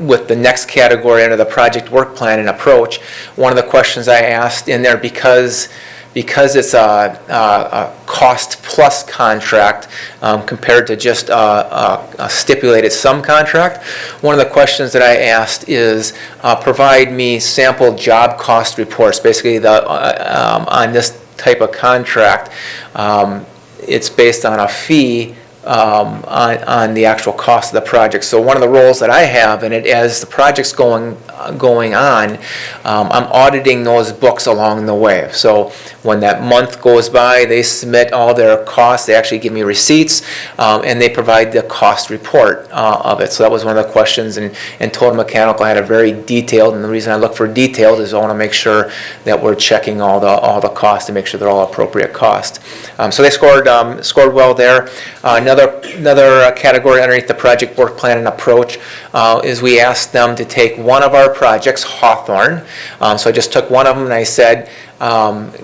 with the next category under the project work plan and approach. One of the questions I asked in there, because it's a cost plus contract compared to just a stipulated sum contract, one of the questions that I asked is provide me sample job cost reports. Basically, on this type of contract, it's based on a fee on the actual cost of the project. So one of the roles that I have in it, as the project's going on, I'm auditing those books along the way. So when that month goes by, they submit all their costs, they actually give me receipts, and they provide the cost report of it. So that was one of the questions, and Total Mechanical had a very detailed, and the reason I look for detailed is I want to make sure that we're checking all the costs to make sure they're all appropriate cost. So they scored well there. Another category underneath the project work plan and approach is we asked them to take one of our projects, Hawthorne. So I just took one of them and I said,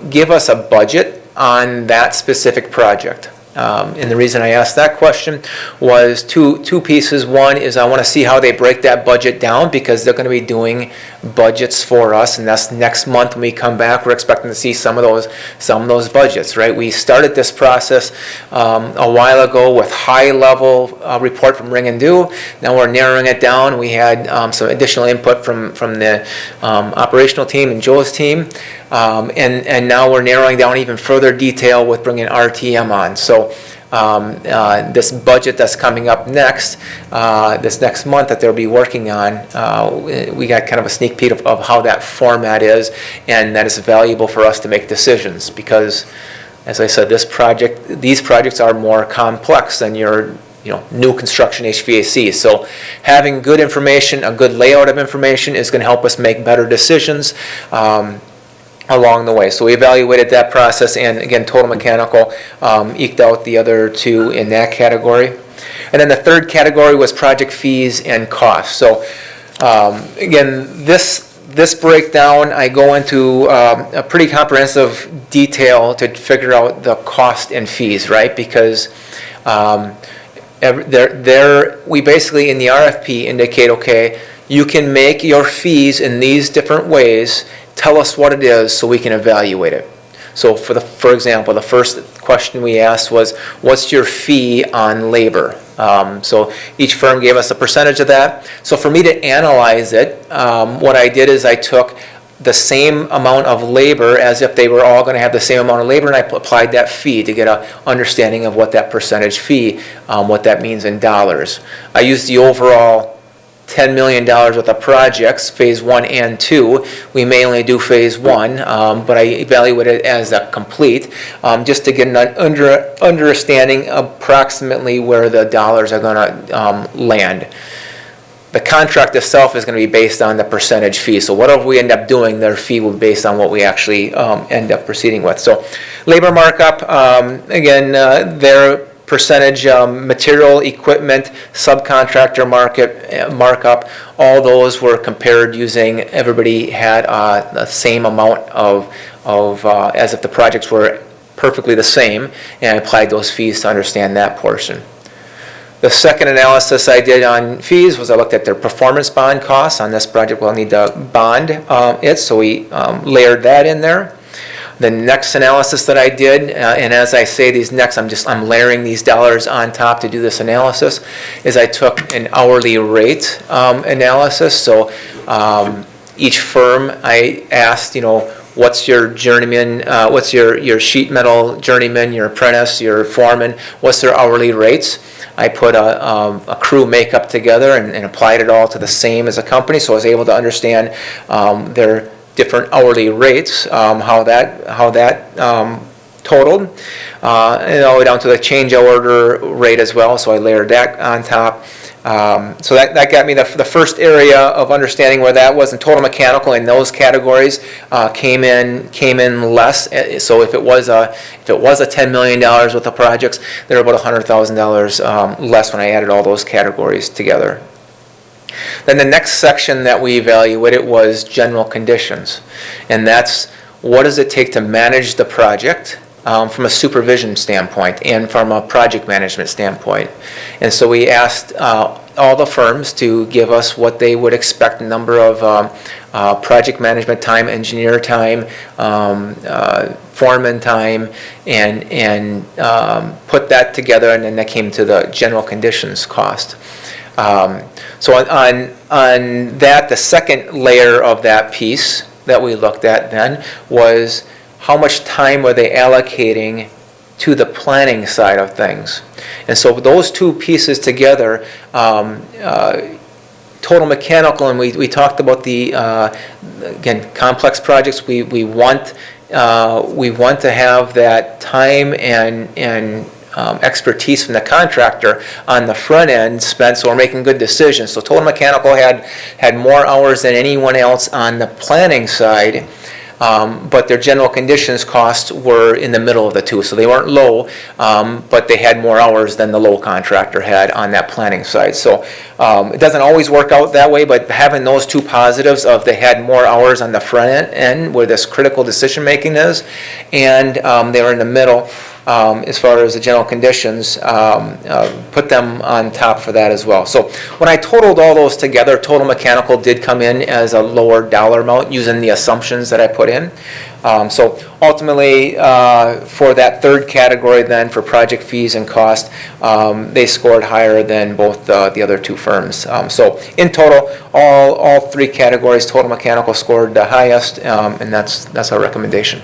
give us a budget on that specific project. And the reason I asked that question was two pieces. One is I want to see how they break that budget down, because they're going to be doing budgets for us, and that's next month when we come back. We're expecting to see some of those budgets, right? We started this process a while ago with high-level report from Ring and Do. Now we're narrowing it down. We had some additional input from the operational team and Joe's team. And now we're narrowing down even further detail with bringing RTM on. So this budget that's coming up next, this next month that they'll be working on, we got kind of a sneak peek of how that format is, and that is valuable for us to make decisions, because, as I said, these projects are more complex than your new construction HVAC. So having good information, a good layout of information is going to help us make better decisions along the way. So we evaluated that process, and again, Total Mechanical eked out the other 2 in that category. And then the third category was project fees and costs. So again, this breakdown, I go into a pretty comprehensive detail to figure out the cost and fees, right? Because we basically in the RFP indicate, okay, you can make your fees in these different ways. Tell us what it is so we can evaluate it. So for example, the first question we asked was, what's your fee on labor? So each firm gave us a percentage of that. So for me to analyze it, what I did is I took the same amount of labor as if they were all going to have the same amount of labor, and I applied that fee to get an understanding of what that percentage fee, what that means in dollars. I used the overall $10 million worth of projects, phase 1 and 2. We may only do phase 1, but I evaluate it as a complete, just to get an understanding approximately where the dollars are going to land. The contract itself is going to be based on the percentage fee. So whatever we end up doing, their fee will be based on what we actually end up proceeding with. So labor markup, again, their percentage, material, equipment, subcontractor markup, all those were compared using, everybody had the same amount of as if the projects were perfectly the same, and I applied those fees to understand that portion. The second analysis I did on fees was I looked at their performance bond costs. On this project, we'll need to bond it, so we layered that in there. The next analysis that I did, and as I say these next, I'm layering these dollars on top to do this analysis, is I took an hourly rate analysis. So each firm, I asked, what's your journeyman, what's your sheet metal journeyman, your apprentice, your foreman, what's their hourly rates? I put a crew makeup together and applied it all to the same as a company, so I was able to understand their different hourly rates, how that totaled, and all the way down to the change order rate as well, so I layered that on top. So that got me the first area of understanding where that was, and total mechanical in those categories came in less. So if it was a $10 million worth of projects, they were about $100,000 less when I added all those categories together. Then the next section that we evaluated was general conditions, and that's what does it take to manage the project from a supervision standpoint and from a project management standpoint. And so we asked all the firms to give us what they would expect, a number of project management time, engineer time, foreman time, and put that together, and then that came to the general conditions cost. So on that, the second layer of that piece that we looked at then was how much time were they allocating to the planning side of things. And so those two pieces together, total mechanical, and we talked about the, again, complex projects, we want to have that time and expertise from the contractor on the front end spent, so we're making good decisions. So total mechanical had more hours than anyone else on the planning side, but their general conditions costs were in the middle of the two, so they weren't low, but they had more hours than the low contractor had on that planning side. So it doesn't always work out that way, but having those two positives of they had more hours on the front end where this critical decision making is, and they were in the middle, as far as the general conditions, put them on top for that as well. So when I totaled all those together, total mechanical did come in as a lower dollar amount using the assumptions that I put in. So ultimately, for that third category then, for project fees and cost, they scored higher than both the other two firms. So in total, all three categories, total mechanical scored the highest, and that's our recommendation.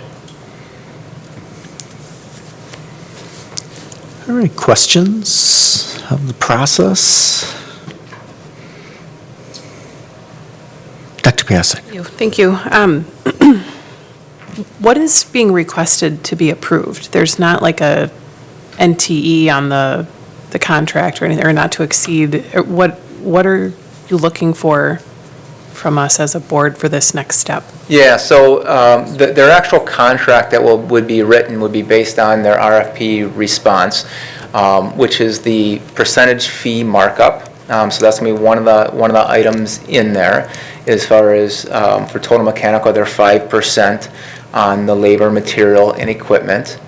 All right, questions of the process? Dr. Piasek. Thank you. What is being requested to be approved? There's not like a NTE on the contract or anything, or not to exceed. What are you looking for from us as a board for this next step? Yeah, so their actual contract that would be written would be based on their RFP response, which is the percentage fee markup. So that's going to be one of the items in there. As far as for total mechanical, they're 5% on the labor, material, and equipment.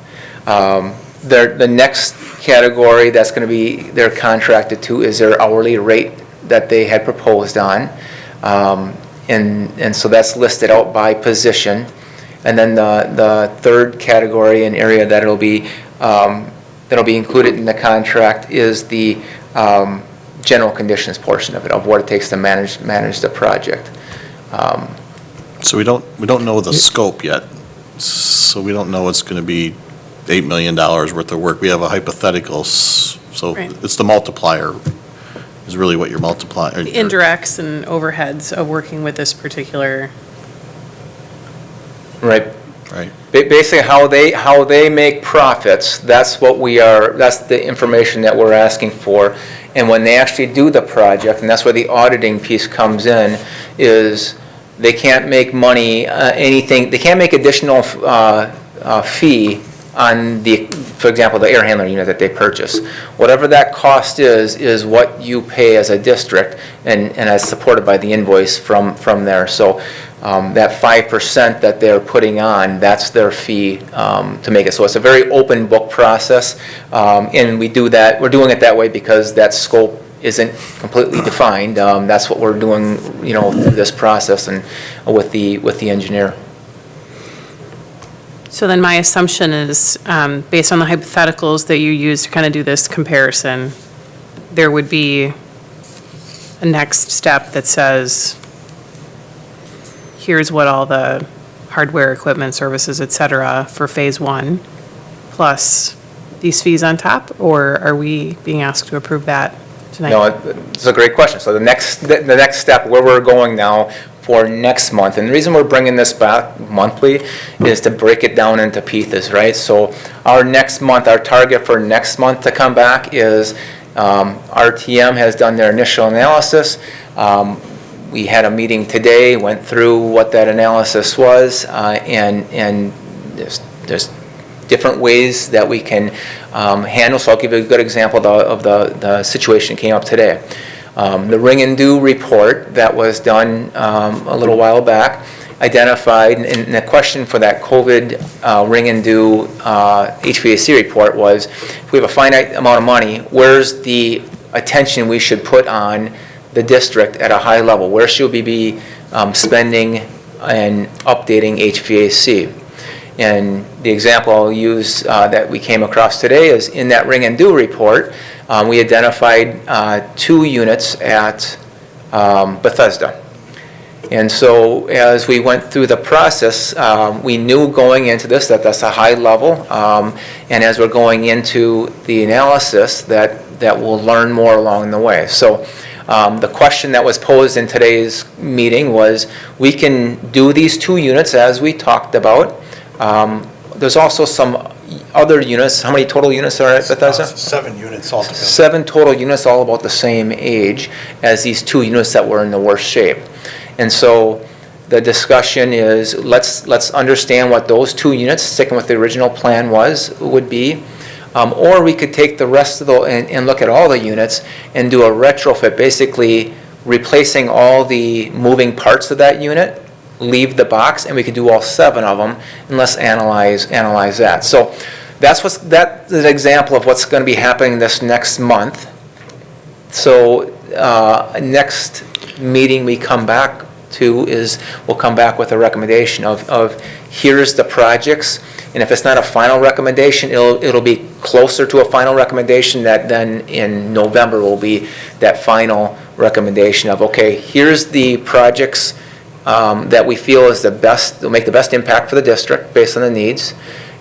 The next category that's going to be they're contracted to is their hourly rate that they had proposed on. And so that's listed out by position. And then the third category and area that'll be included in the contract is the general conditions portion of it, of what it takes to manage the project. So we don't know the scope yet. So we don't know it's going to be $8 million worth of work. We have a hypothetical, so Right. it's the multiplier is really what you're multiplying. The indirects and overheads of working with this particular, Right. Right. Basically, how they make profits, that's the information that we're asking for. And when they actually do the project, and that's where the auditing piece comes in, is they can't make money, they can't make additional fee on for example, the air handler unit that they purchase. Whatever that cost is what you pay as a district, and as supported by the invoice from there. So that 5% that they're putting on, that's their fee to make it. So it's a very open book process, and we're doing it that way because that scope isn't completely defined. That's what we're doing, through this process and with the engineer. so then my assumption is, based on the hypotheticals that you use to kind of do this comparison, there would be a next step that says, here's what all the hardware, equipment, services, et cetera, for phase one, plus these fees on top, or are we being asked to approve that tonight? No, it's a great question. So the next step, where we're going now for next month, and the reason we're bringing this back monthly is to break it down into pieces, right? So our target for next month to come back is RTM has done their initial analysis. We had a meeting today, went through what that analysis was, and there's different ways that we can handle. So I'll give you a good example of the situation that came up today. The ring and do report that was done a little while back identified, and the question for that COVID ring and do HVAC report was, if we have a finite amount of money, where's the attention we should put on the district at a high level? Where should we be spending and updating HVAC? And the example I'll use that we came across today is in that ring and do report, we identified 2 units at Bethesda. And so as we went through the process, we knew going into this that that's a high level. And as we're going into the analysis that we'll learn more along the way. So the question that was posed in today's meeting was, we can do these 2 units as we talked about. There's also some other units. How many total units are at Bethesda? 7 units altogether. 7 total units, all about the same age as these 2 units that were in the worst shape. And so the discussion is, let's understand what those 2 units, sticking with the original plan would be. Or we could take the rest of and look at all the units and do a retrofit, basically replacing all the moving parts of that unit, leave the box, and we could do all 7 of them, and let's analyze that. So that's an example of what's going to be happening this next month. So next meeting we come back to is, we'll come back with a recommendation of here's the projects, and if it's not a final recommendation, it'll be closer to a final recommendation that then in November will be that final recommendation of, okay, here's the projects that we feel is the best, will make the best impact for the district based on the needs,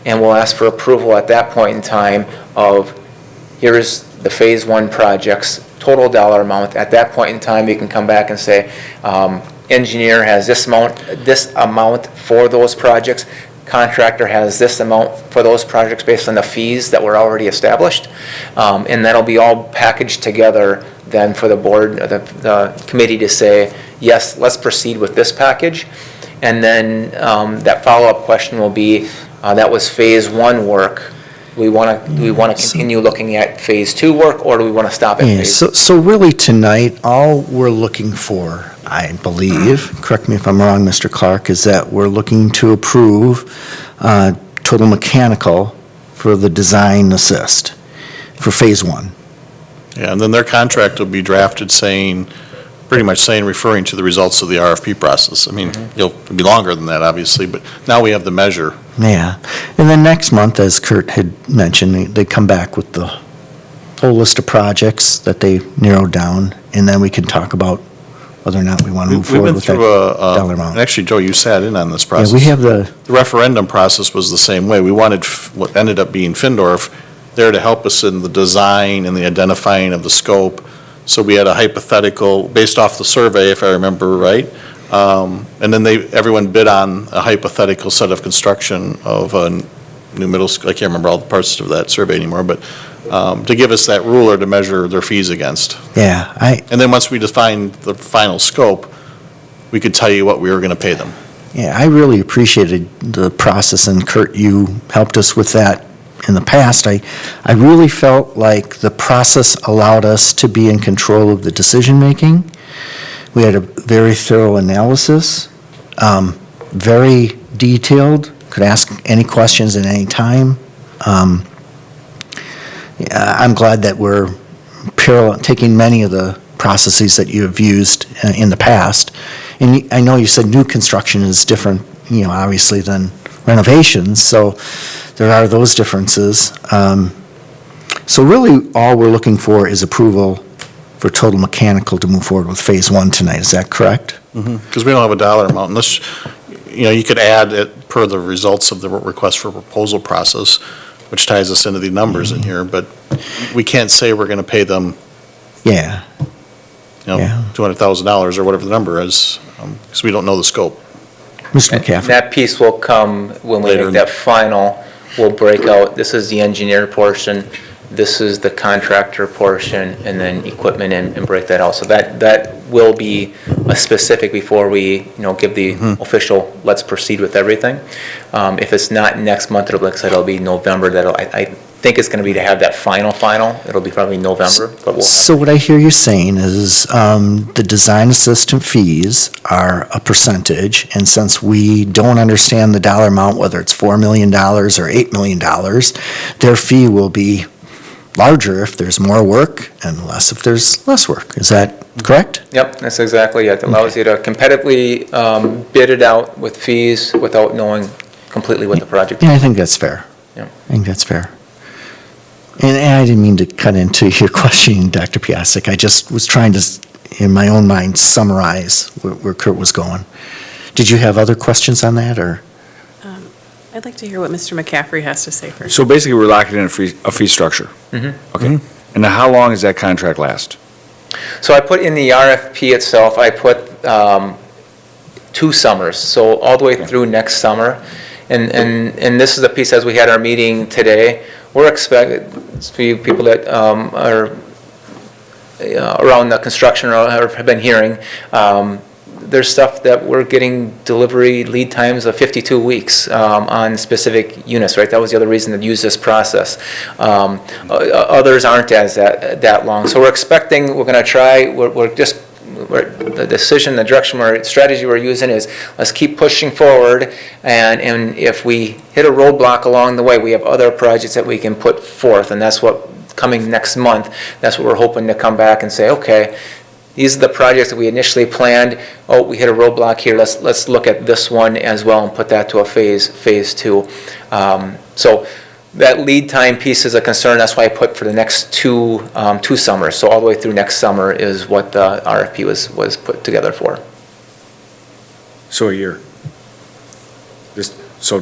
and we'll ask for approval at that point in time of, here's the phase 1 projects, total dollar amount. At that point in time, you can come back and say, engineer has this amount for those projects, contractor has this amount for those projects based on the fees that were already established, and that'll be all packaged together then for the board, the committee to say, yes, let's proceed with this package. And then that follow-up question will be, that was phase 1 work. Do we want to continue looking at phase 2 work, or do we want to stop at phase? So really tonight, all we're looking for, I believe, correct me if I'm wrong, Mr. Clark, is that we're looking to approve total mechanical for the design assist for phase 1. Yeah, and then their contract will be drafted referring to the results of the RFP process. I mean, it'll be longer than that, obviously, but now we have the measure. Yeah. And then next month, as Kurt had mentioned, they come back with the whole list of projects that they narrowed down, and then we can talk about whether or not we want to move We've forward been with that through dollar and amount. actually, Joe, you sat in on this Yeah, process. we have the, The referendum process was the same way. We wanted what ended up being Findorff there to help us in the design and the identifying of the scope. So we had a hypothetical, based off the survey, if I remember right. And then everyone bid on a hypothetical set of construction of a new middle school. I can't remember all the parts of that survey anymore, but to give us that ruler to measure their fees against. yeah, And then once we defined the final scope, we could tell you what we were going to pay them. I really appreciated the process, and Kurt, you helped us with that in the past. I really felt like the process allowed us to be in control of the decision-making. We had a very thorough analysis, very detailed, could ask any questions at any time. I'm glad that we're taking many of the processes that you have used in the past. And I know you said new construction is different, obviously, than renovations, so there are those differences. So really, all we're looking for is approval for Total Mechanical to move forward with Phase 1 tonight. Is that correct? Because we don't have a dollar amount unless, you could add it per the results of the request for proposal process, which ties us into the numbers in here, but we can't say we're going to pay them, Yeah. Yeah. $200,000 or whatever the number is, because we don't know the scope. Mr. And McCaffrey? that piece will come when we Later. make that final, we'll break out, this is the engineer portion, this is the contractor portion, and then equipment and break that out. So that will be a specific before we, give the official, let's proceed with everything. If it's not next month, it'll be November, I think it's gonna be to have that final, it'll be probably November, but we'll. So what I hear you saying is the design assistant fees are a percentage, and since we don't understand the dollar amount, whether it's $4 million or $8 million, their fee will be larger if there's more work and less if there's less work. Is that correct? Yep, that's exactly it. It allows you to competitively bid it out with fees without knowing completely what the project Yeah, I is. think that's fair. Yeah. I think that's fair. And I didn't mean to cut into your question, Dr. Piasek. I just was trying to, in my own mind, summarize where Kurt was going. Did you have other questions on that, or? I'd like to hear what Mr. McCaffrey has to say first. So basically, we're locking in a fee structure. Okay. And now how long does that contract last? So I put in the RFP itself, I put 2 summers, so all the way through next summer. And this is the piece, as we had our meeting today, we're expecting, for you people that are around the construction or have been hearing, there's stuff that we're getting delivery lead times of 52 weeks on specific units, right? That was the other reason to use this process. Others aren't as that long. So we're expecting, we're going to try, the decision, the direction, strategy we're using is let's keep pushing forward, and if we hit a roadblock along the way, we have other projects that we can put forth, and that's what, coming next month, that's what we're hoping to come back and say, okay, these are the projects that we initially planned. Oh, we hit a roadblock here. Let's look at this one as well and put that to a phase 2. So that lead time piece is a concern. That's why I put for the next two summers. So all the way through next summer is what the RFP was put together for. So a year. So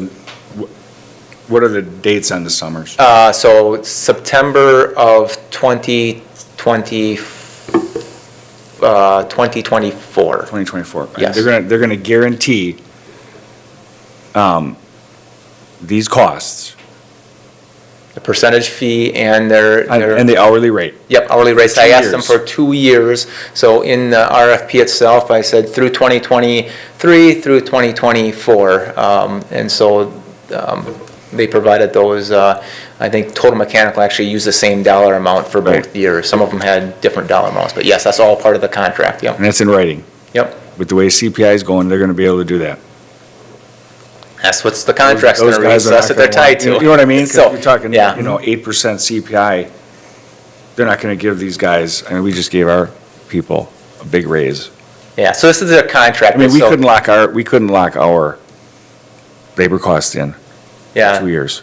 what are the dates on the summers? So September of 2024. 2024. Yes. They're gonna guarantee these costs The percentage fee and their. and the hourly rate. Yep, hourly rates. I 2 asked them years. for 2 years. So in the RFP itself, I said through 2023 through 2024. And so they provided those. I think Total Mechanical actually used the same dollar amount for both Right. years. Some of them had different dollar amounts, but yes, that's all part of the contract. Yep. And that's in writing. Yep. With the way CPI is going, they're gonna be able to do that. That's what's the contract's Those going to read. guys So are that's not what they're gonna tied to. want- You know what I mean? 'Cause So, you're talking, yeah. 8% CPI. They're not gonna give these guys, I mean, we just gave our people a big raise. Yeah. So this is their contract. I mean, we So- couldn't lock our labor costs in Yeah. 2 years.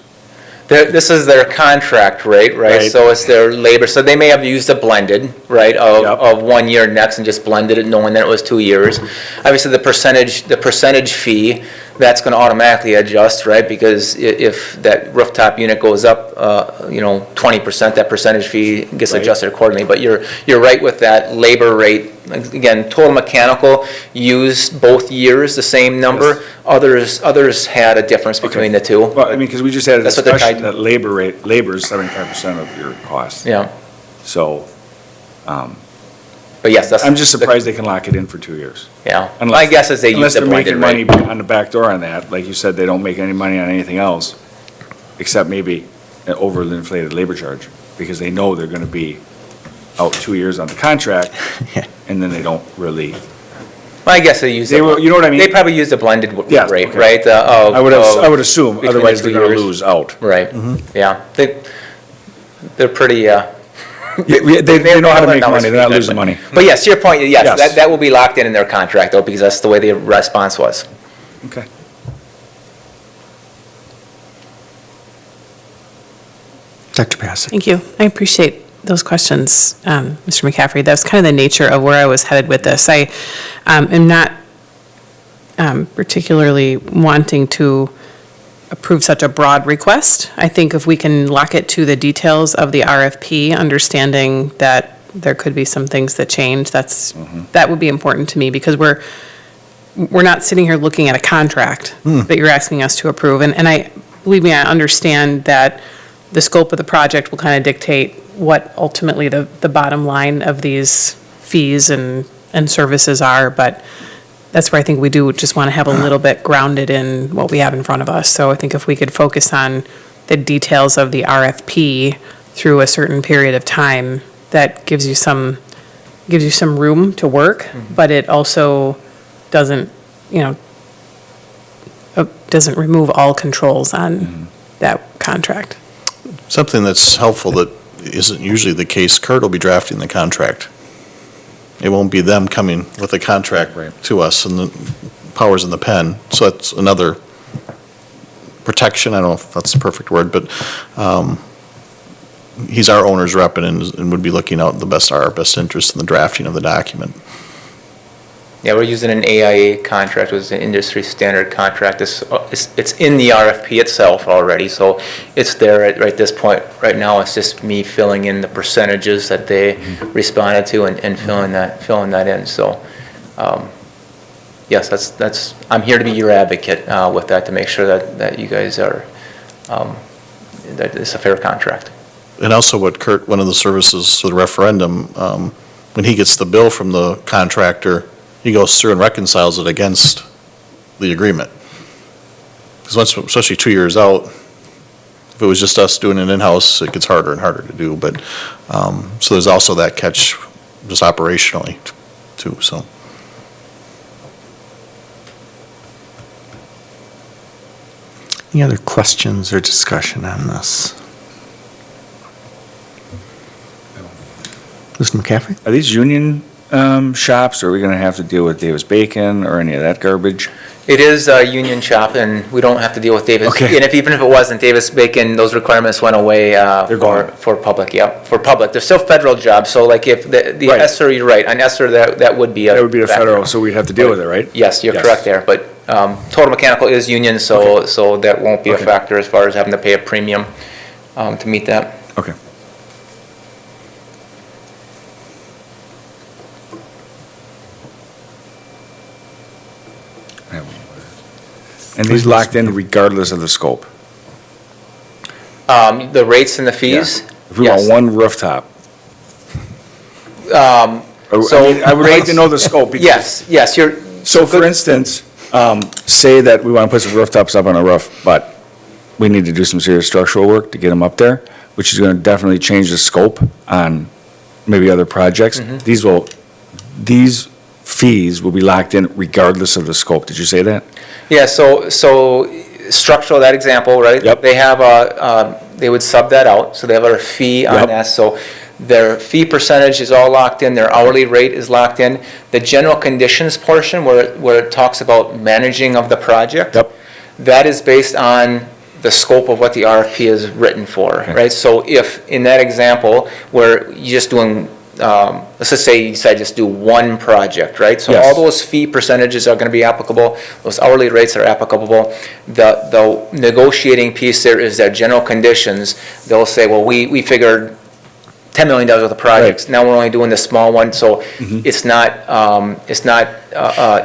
This is their contract rate, right? Right. So it's their labor, so they may have used a blended, right, Yep. of 1 year next and just blended it knowing that it was 2 years. Obviously, the percentage fee, that's gonna automatically adjust, right? Because if that rooftop unit goes up, 20%, that percentage fee gets Right. adjusted accordingly. But you're right with that labor rate. Again, Total Mechanical used both years the same number. Others had a difference between the two. Well, I mean, because we just had a That's what they're discussion tied that labor is 75% of your cost. Yeah, So, but yes, that's. I'm just surprised they can lock it in for 2 years. Yeah, my Unless- guess is they use the blended Unless they're rate. making money on the back door on that, like you said, they don't make any money on anything else, except maybe an overly inflated labor charge, because they know they're gonna be out 2 years on the contract, and then they don't really, My guess they use. They will- you know what I mean? They probably use the blended Yes, rate, okay. right? I would assume, between otherwise the they're 2 gonna years. lose out. Right, yeah. They're pretty, Yeah, they know how to make numbers money, they're not pretty losing good. money. But yes, to your point, yes, Yes. that will be locked in their contract though, because that's the way the response was. Okay. Dr. Bassett? Thank you. I appreciate those questions, Mr. McCaffrey. That's kind of the nature of where I was headed with this. I am not particularly wanting to approve such a broad request. I think if we can lock it to the details of the RFP, understanding that there could be some things that change, that would be important to me, because we're not sitting here looking at a contract that you're asking us to approve. And believe me, I understand that the scope of the project will kind of dictate what ultimately the bottom line of these fees and services are, but that's where I think we do just want to have a little bit grounded in what we have in front of us. So I think if we could focus on the details of the RFP through a certain period of time, that gives you some room to work, but it also doesn't remove all controls on that contract. Something that's helpful that isn't usually the case, Kurt will be drafting the contract. It won't be them coming with a contract to us and the powers in the pen. So that's another protection. I don't know if that's the perfect word, but he's our owner's rep and would be looking out our best interest in the drafting of the document. Yeah, we're using an AIA contract, which is an industry standard contract. It's in the RFP itself already, so it's there at this point. Right now, it's just me filling in the percentages that they responded to and filling that in. So, yes, that's I'm here to be your advocate with that, to make sure that you guys are that it's a fair contract. And also what Kurt, one of the services for the referendum, when he gets the bill from the contractor, he goes through and reconciles it against the agreement. Because once, especially 2 years out, if it was just us doing it in-house, it gets harder and harder to do. But, so there's also that catch, just operationally, too, so. Any other questions or discussion on this? Mr. McCaffrey? Are these union shops, or are we gonna have to deal with Davis-Bacon or any of that garbage? It is a union shop, and we don't have to deal with Davis. Okay. And even if it wasn't Davis-Bacon, those requirements went away gone. for public, yeah, for public. They're still federal jobs, so like if the Right. ESSER, you're right, on ESSER, that would be a. That would be the factor. federal, so we'd have to deal with it, right? Yes, you're Yes. correct there, but Total Mechanical is union, so that won't be a Okay. factor as far as having to pay a premium to meet that. Okay. And these locked in regardless of the scope? The rates and the fees? If we want Yes. one rooftop? So I would like rates- to know the scope. because- Yes, you're. So for instance, say that we want to put some rooftops up on a roof, but we need to do some serious structural work to get them up there, which is going to definitely change the scope on maybe other projects. Mm-hmm. These fees will be locked in regardless of the scope. Did you say that? Yeah, so structural, that example, right? Yep. They have they would sub that out, so they have a fee on Yep. that. So their fee percentage is all locked in, their hourly rate is locked in. The general conditions portion, where it talks about managing of the project. Yep. That is based on the scope of what the RFP is written for, Okay. right? So if, in that example, where you're just doing, let's just say you decide to just do one project, right? So Yes. all those fee percentages are gonna be applicable, those hourly rates are applicable. The negotiating piece there is their general conditions. They'll say, well, we figured $10 million worth of projects. Now we're only doing the small one, so it's not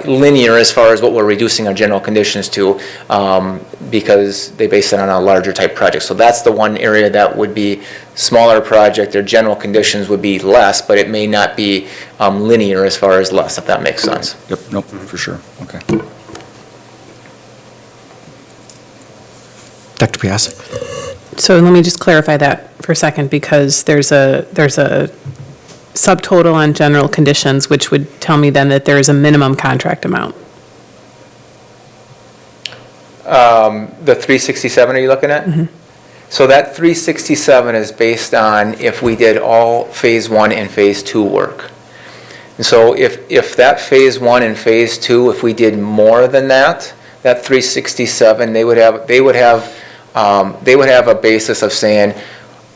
linear as far as what we're reducing our general conditions to, because they base it on a larger type project. So that's the one area that would be smaller project, their general conditions would be less, but it may not be linear as far as less, if that makes sense. Yep, nope, for sure, okay. Dr. Piasek? So let me just clarify that for a second, because there's a subtotal on general conditions, which would tell me then that there is a minimum contract amount. The 367 are you looking at? So that 367 is based on if we did all Phase 1 and Phase 2 work. And so if that Phase 1 and Phase 2, if we did more than that 367, they would have a basis of saying,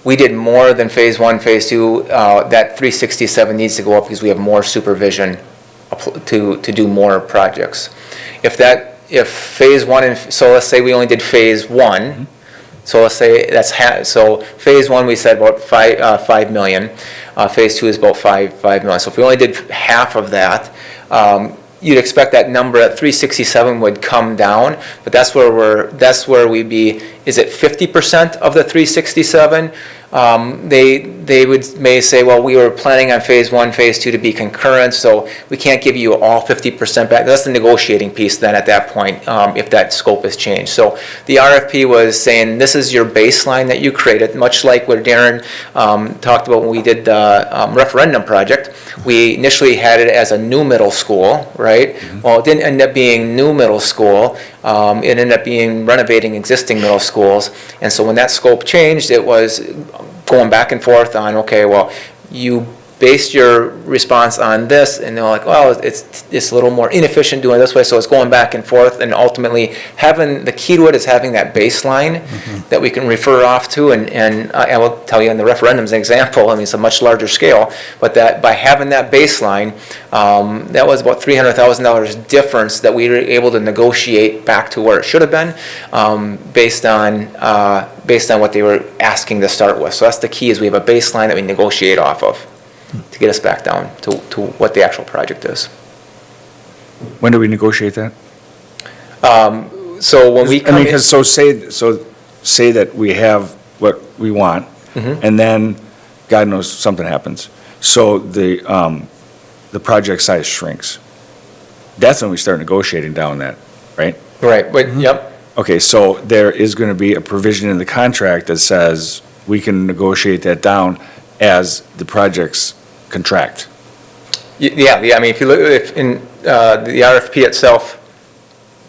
we did more than Phase 1, Phase 2, that 367 needs to go up because we have more supervision to do more projects. If Phase 1, so let's say we only did Phase 1, so let's say so Phase 1 we said about 5 million, Phase 2 is about 5 million. So if we only did half of that, you'd expect that number at 367 would come down, but that's where we'd be. Is it 50% of the 367? They may say, well, we were planning on Phase 1, Phase 2 to be concurrent, so we can't give you all 50% back. That's the negotiating piece then at that point, if that scope has changed. So the RFP was saying, this is your baseline that you created, much like what Darren talked about when we did the referendum project. We initially had it as a new middle school, right? Well, it didn't end up being new middle school. It ended up being renovating existing middle schools. And so when that scope changed, it was going back and forth on, okay, well, you based your response on this, and they're like, well, it's a little more inefficient doing it this way, so it's going back and forth, and ultimately the key to it is having that baseline that we can refer off to, and I will tell you in the referendum's example, I mean, it's a much larger scale, but that by having that baseline, that was about $300,000 difference that we were able to negotiate back to where it should have been, based on what they were asking to start with. So that's the key, is we have a baseline that we negotiate off of to get us back down to what the actual project is. When do we negotiate that? So when we I come mean, in, because say that we have what we want, and then, God knows, something happens. So the project size shrinks. That's when we start negotiating down that, right? right, but, yep, Okay, so there is going to be a provision in the contract that says we can negotiate that down as the projects contract. yeah, I mean, if you look, if in the RFP itself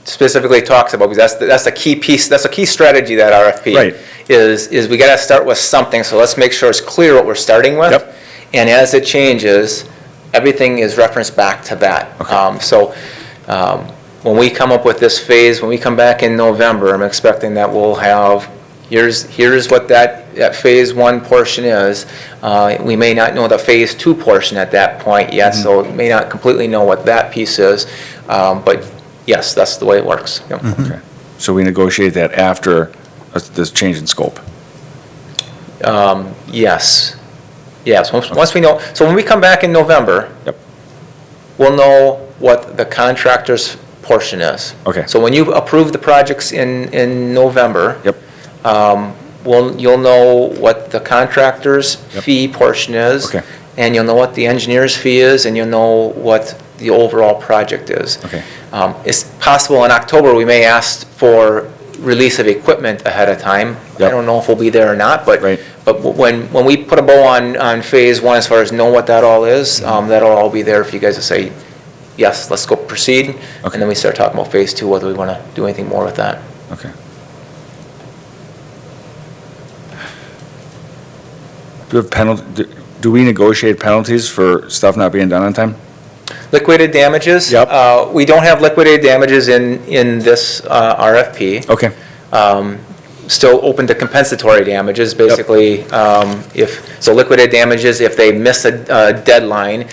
specifically talks about, because that's the key piece, that's a key strategy, that RFP. Right. Is we got to start with something, so let's make sure it's clear what we're starting with. Yep. And as it changes, everything is referenced back to that. Okay. When we come up with this phase, when we come back in November, I'm expecting that we'll have, here's what that Phase 1 portion is. We may not know the Phase 2 portion at that point yet, so may not completely know what that piece is, but yes, that's the way it works. Yep. Okay. So we negotiate that after this change in scope. Yes. Yes, once we know, so when we come back in November, Yep. we'll know what the contractor's portion is. Okay. So when you approve the projects in November. Yep. You'll know what the contractor's Yep. fee portion is. Okay. And you'll know what the engineer's fee is, and you'll know what the overall project is. Okay. It's possible in October, we may ask for release of equipment ahead of time. I Yep. don't know if we'll be there or not, but Right. when we put a bow on Phase 1, as far as know what that all is, that'll all be there for you guys to say, yes, let's go proceed. Okay. And then we start talking about Phase 2, whether we want to do anything more with that. Okay. Do we have do we negotiate penalties for stuff not being done on time? Liquidated damages? Yep. We don't have liquidated damages in this RFP. Okay. still open to compensatory damages, basically, liquidated damages, if they miss a deadline,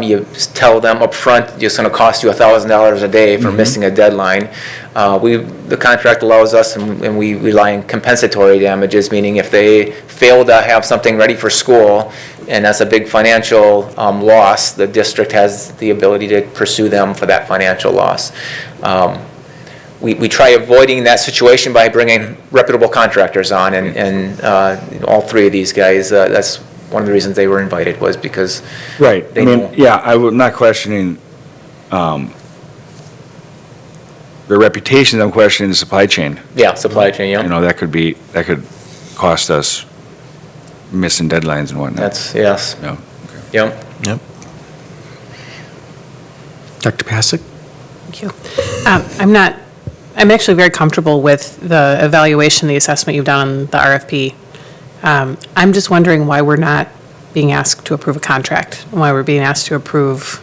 you tell them up front it's going to cost you $1,000 a day for missing a deadline. The contract allows us, and we rely on compensatory damages, meaning if they fail to have something ready for school, and that's a big financial loss, the district has the ability to pursue them for that financial loss. We try avoiding that situation by bringing reputable contractors on, and all three of these guys, that's one of the reasons they were invited, was because Right, I they mean, know. yeah, I'm not questioning their reputation, I'm questioning the supply chain. Yeah, supply chain, You yeah. know, that could cost us missing deadlines and whatnot. That's, yes, Yeah. yeah. Yep. Dr. Pasek? Thank you. I'm actually very comfortable with the evaluation, the assessment you've done on the RFP. I'm just wondering why we're not being asked to approve a contract, and why we're being asked to approve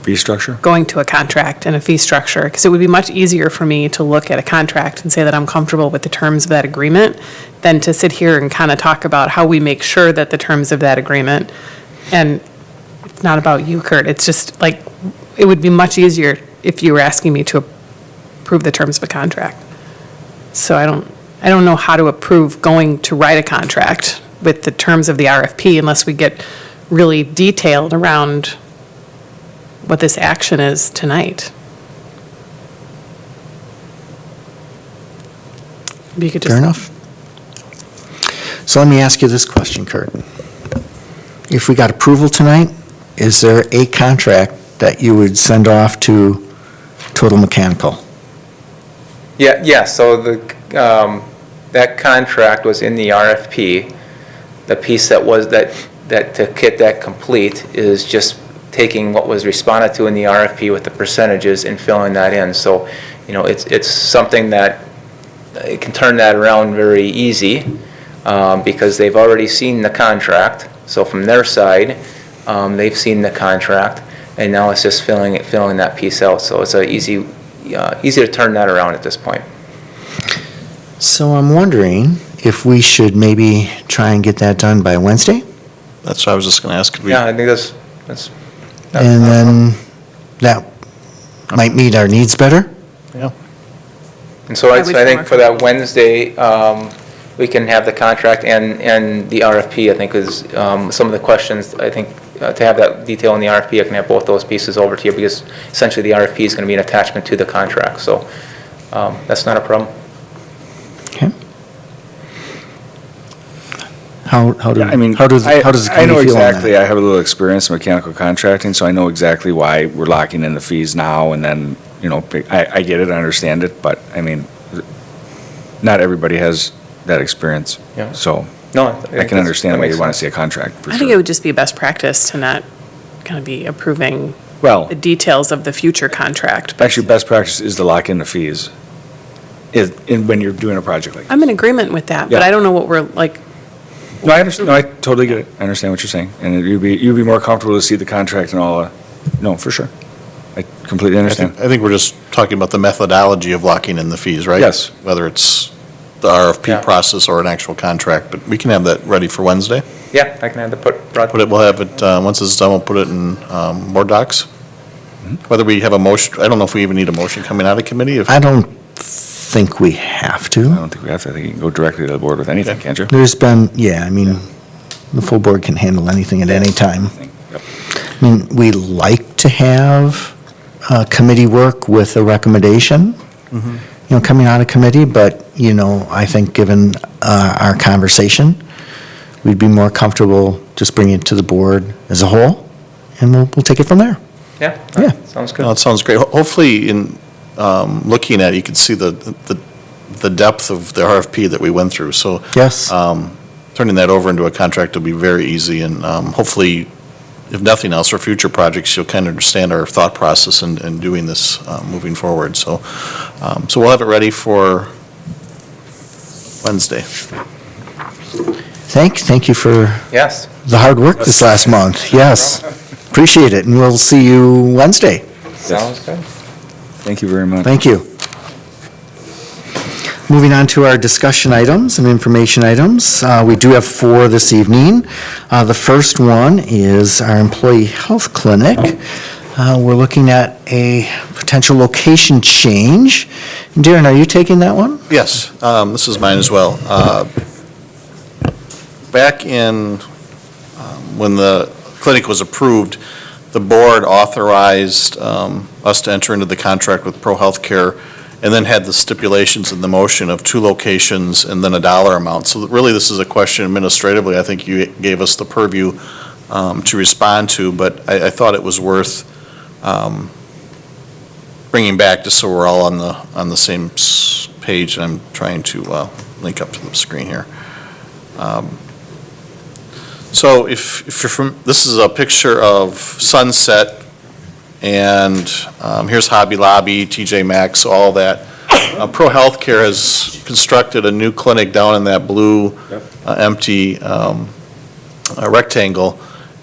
Fee structure? going to a contract and a fee structure, because it would be much easier for me to look at a contract and say that I'm comfortable with the terms of that agreement than to sit here and kind of talk about how we make sure that the terms of that agreement, and it's not about you, Kurt, it's just like, it would be much easier if you were asking me to approve the terms of a contract. So I don't know how to approve going to write a contract with the terms of the RFP unless we get really detailed around what this action is tonight. Maybe you could just. Fair enough. So let me ask you this question, Kurt. If we got approval tonight, is there a contract that you would send off to Total Mechanical? Yeah, so that contract was in the RFP. The piece that to get that complete is just taking what was responded to in the RFP with the percentages and filling that in. So, it's something that it can turn that around very easy because they've already seen the contract. So from their side, they've seen the contract, and now it's just filling that piece out. So it's easy to turn that around at this point. So I'm wondering if we should maybe try and get that done by Wednesday? That's what I was just going to ask. Could we- Yeah, I think that's. And then that might meet our needs better? Yeah. And so I I would think feel for that Wednesday, we can have the contract and the RFP, I think, is some of the questions, I think, to have that detail in the RFP, I can have both those pieces over to you, because essentially the RFP is going to be an attachment to the contract, so that's not a problem. Okay. How does Yeah, I mean, the committee I know feel on exactly, that? I have a little experience in mechanical contracting, so I know exactly why we're locking in the fees now, and then, I get it, I understand it, but, I mean, not everybody has that experience. Yeah. So, No, I can understand why you want to see a contract, for I think it sure. would just be best practice to not kind of be approving Well, the details of the future contract. actually, best practice is to lock in the fees, when you're doing a project like this. I'm in agreement with that, but Yeah. I don't know what we're, like, No, I understand, no, I totally get it, I understand what you're saying, and you'd be more comfortable to see the contract and all, no, for sure. I completely understand. I think we're just talking about the methodology of locking in the fees, right? Yes. Whether it's the RFP Yeah. process or an actual contract, but we can have that ready for Wednesday. Yeah, I can have the We'll have it, once it's done, we'll put it in board docs. Whether we have a motion, I don't know if we even need a motion coming out of committee. If I don't think we have I to. don't think we have to, I think you can go directly to the board with anything, can't you? There's been, the full board can handle anything at any time. Yep. I mean, we like to have committee work with a recommendation, coming out of committee, but, I think given our conversation, we'd be more comfortable just bringing it to the board as a whole, and we'll take it from there. Yeah, Yeah. sounds No, good. it sounds great. Hopefully, in looking at it, you can see the depth of the RFP that we went through. So Yes. turning that over into a contract will be very easy, and hopefully, if nothing else, for future projects, you'll kind of understand our thought process in doing this moving forward. So we'll have it ready for Wednesday. Thank you for Yes. the hard work this last month. Yes. Appreciate it, and we'll see you Wednesday. Sounds good. Thank you very much. Thank you. Moving on to our discussion items and information items. We do have 4 this evening. The first one is our employee health clinic. We're looking at a potential location change. Darren, are you taking that one? Yes, this is mine as well. Back in, when the clinic was approved, the board authorized us to enter into the contract with Pro Healthcare and then had the stipulations in the motion of 2 locations and then a dollar amount. So really, this is a question administratively, I think you gave us the purview to respond to, but I thought it was worth bringing back just so we're all on the same page. I'm trying to link up to the screen here. So if you're from, this is a picture of Sunset, and here's Hobby Lobby, TJ Maxx, all that. Pro Healthcare has constructed a new clinic down in that blue empty rectangle,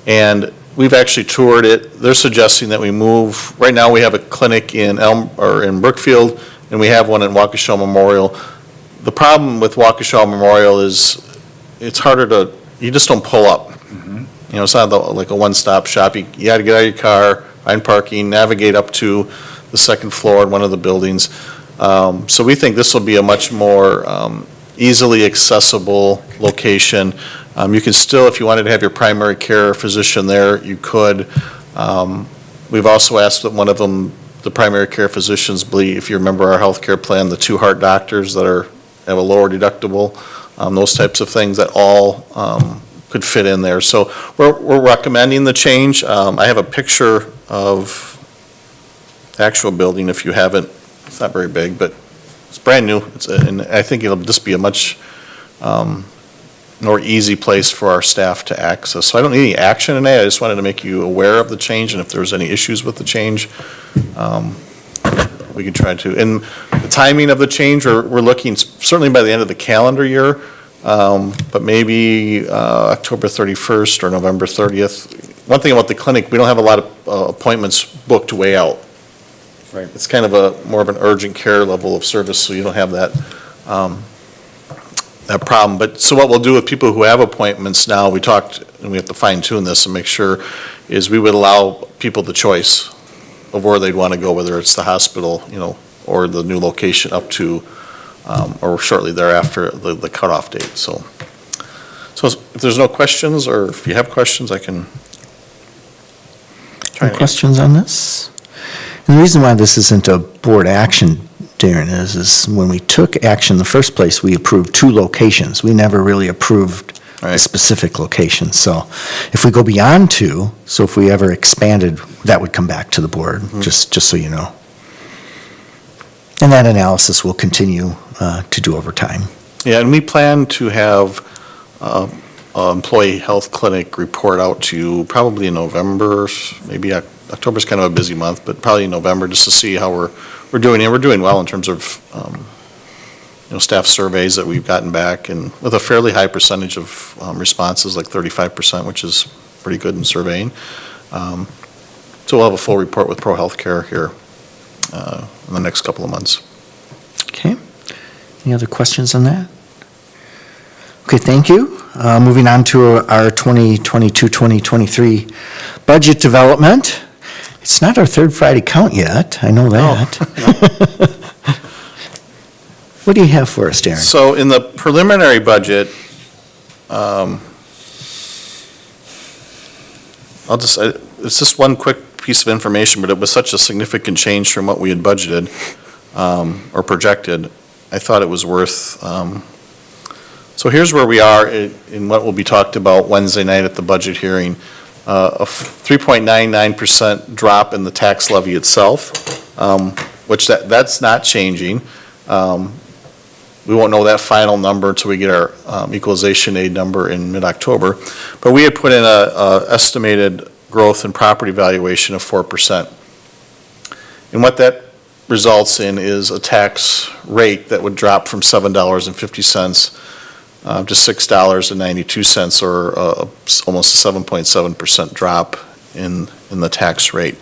and we've actually toured it. They're suggesting that we move. Right now, we have a clinic in Brookfield, and we have one in Waukesha Memorial. The problem with Waukesha Memorial is it's harder to, you just don't pull up. You know, it's not like a one-stop shop. You got to get out of your car, find parking, navigate up to the second floor in one of the buildings. So we think this will be a much more easily accessible location. You can still, if you wanted to have your primary care physician there, you could. We've also asked that one of them, the primary care physicians, if you remember our health care plan, the 2 heart doctors that have a lower deductible, those types of things that all could fit in there. So we're recommending the change. I have a picture of the actual building if you haven't. It's not very big, but it's brand new. And I think it'll just be a much more easy place for our staff to access. So I don't need any action today. I just wanted to make you aware of the change, and if there was any issues with the change, we could try to. And the timing of the change, we're looking certainly by the end of the calendar year, but maybe October 31st or November 30th. One thing about the clinic, we don't have a lot of appointments booked way out. Right. It's kind of more of an urgent care level of service, so you don't have that that problem. But so what we'll do with people who have appointments now, we talked, and we have to fine tune this and make sure, is we would allow people the choice of where they'd want to go, whether it's the hospital, or the new location up to, or shortly thereafter, the cutoff date. So if there's no questions, or if you have questions, I can try. Any questions on this? And the reason why this isn't a board action, Darren, is when we took action in the first place, we approved 2 locations. We never really approved a specific location. So if we go beyond 2, so if we ever expanded, that would come back to the board, just so you know. And that analysis will continue to do over time. Yeah, and we plan to have an employee health clinic report out to you probably in November, maybe October's kind of a busy month, but probably in November, just to see how we're doing. And we're doing well in terms of staff surveys that we've gotten back, and with a fairly high percentage of responses, like 35%, which is pretty good in surveying. So we'll have a full report with Pro Healthcare here in the next couple of months. Okay. Any other questions on that? Okay, thank you. Moving on to our 2022-2023 budget development. It's not our third Friday count yet, I know that. What do you have for us, Darren? So in the preliminary budget, it's just one quick piece of information, but it was such a significant change from what we had budgeted or projected. I thought it was worth. So here's where we are in what will be talked about Wednesday night at the budget hearing. A 3.99% drop in the tax levy itself, which that's not changing. We won't know that final number until we get our equalization aid number in mid-October. But we had put in a estimated growth in property valuation of 4%. And what that results in is a tax rate that would drop from $7.50 to $6.92, or almost a 7.7% drop in the tax rate.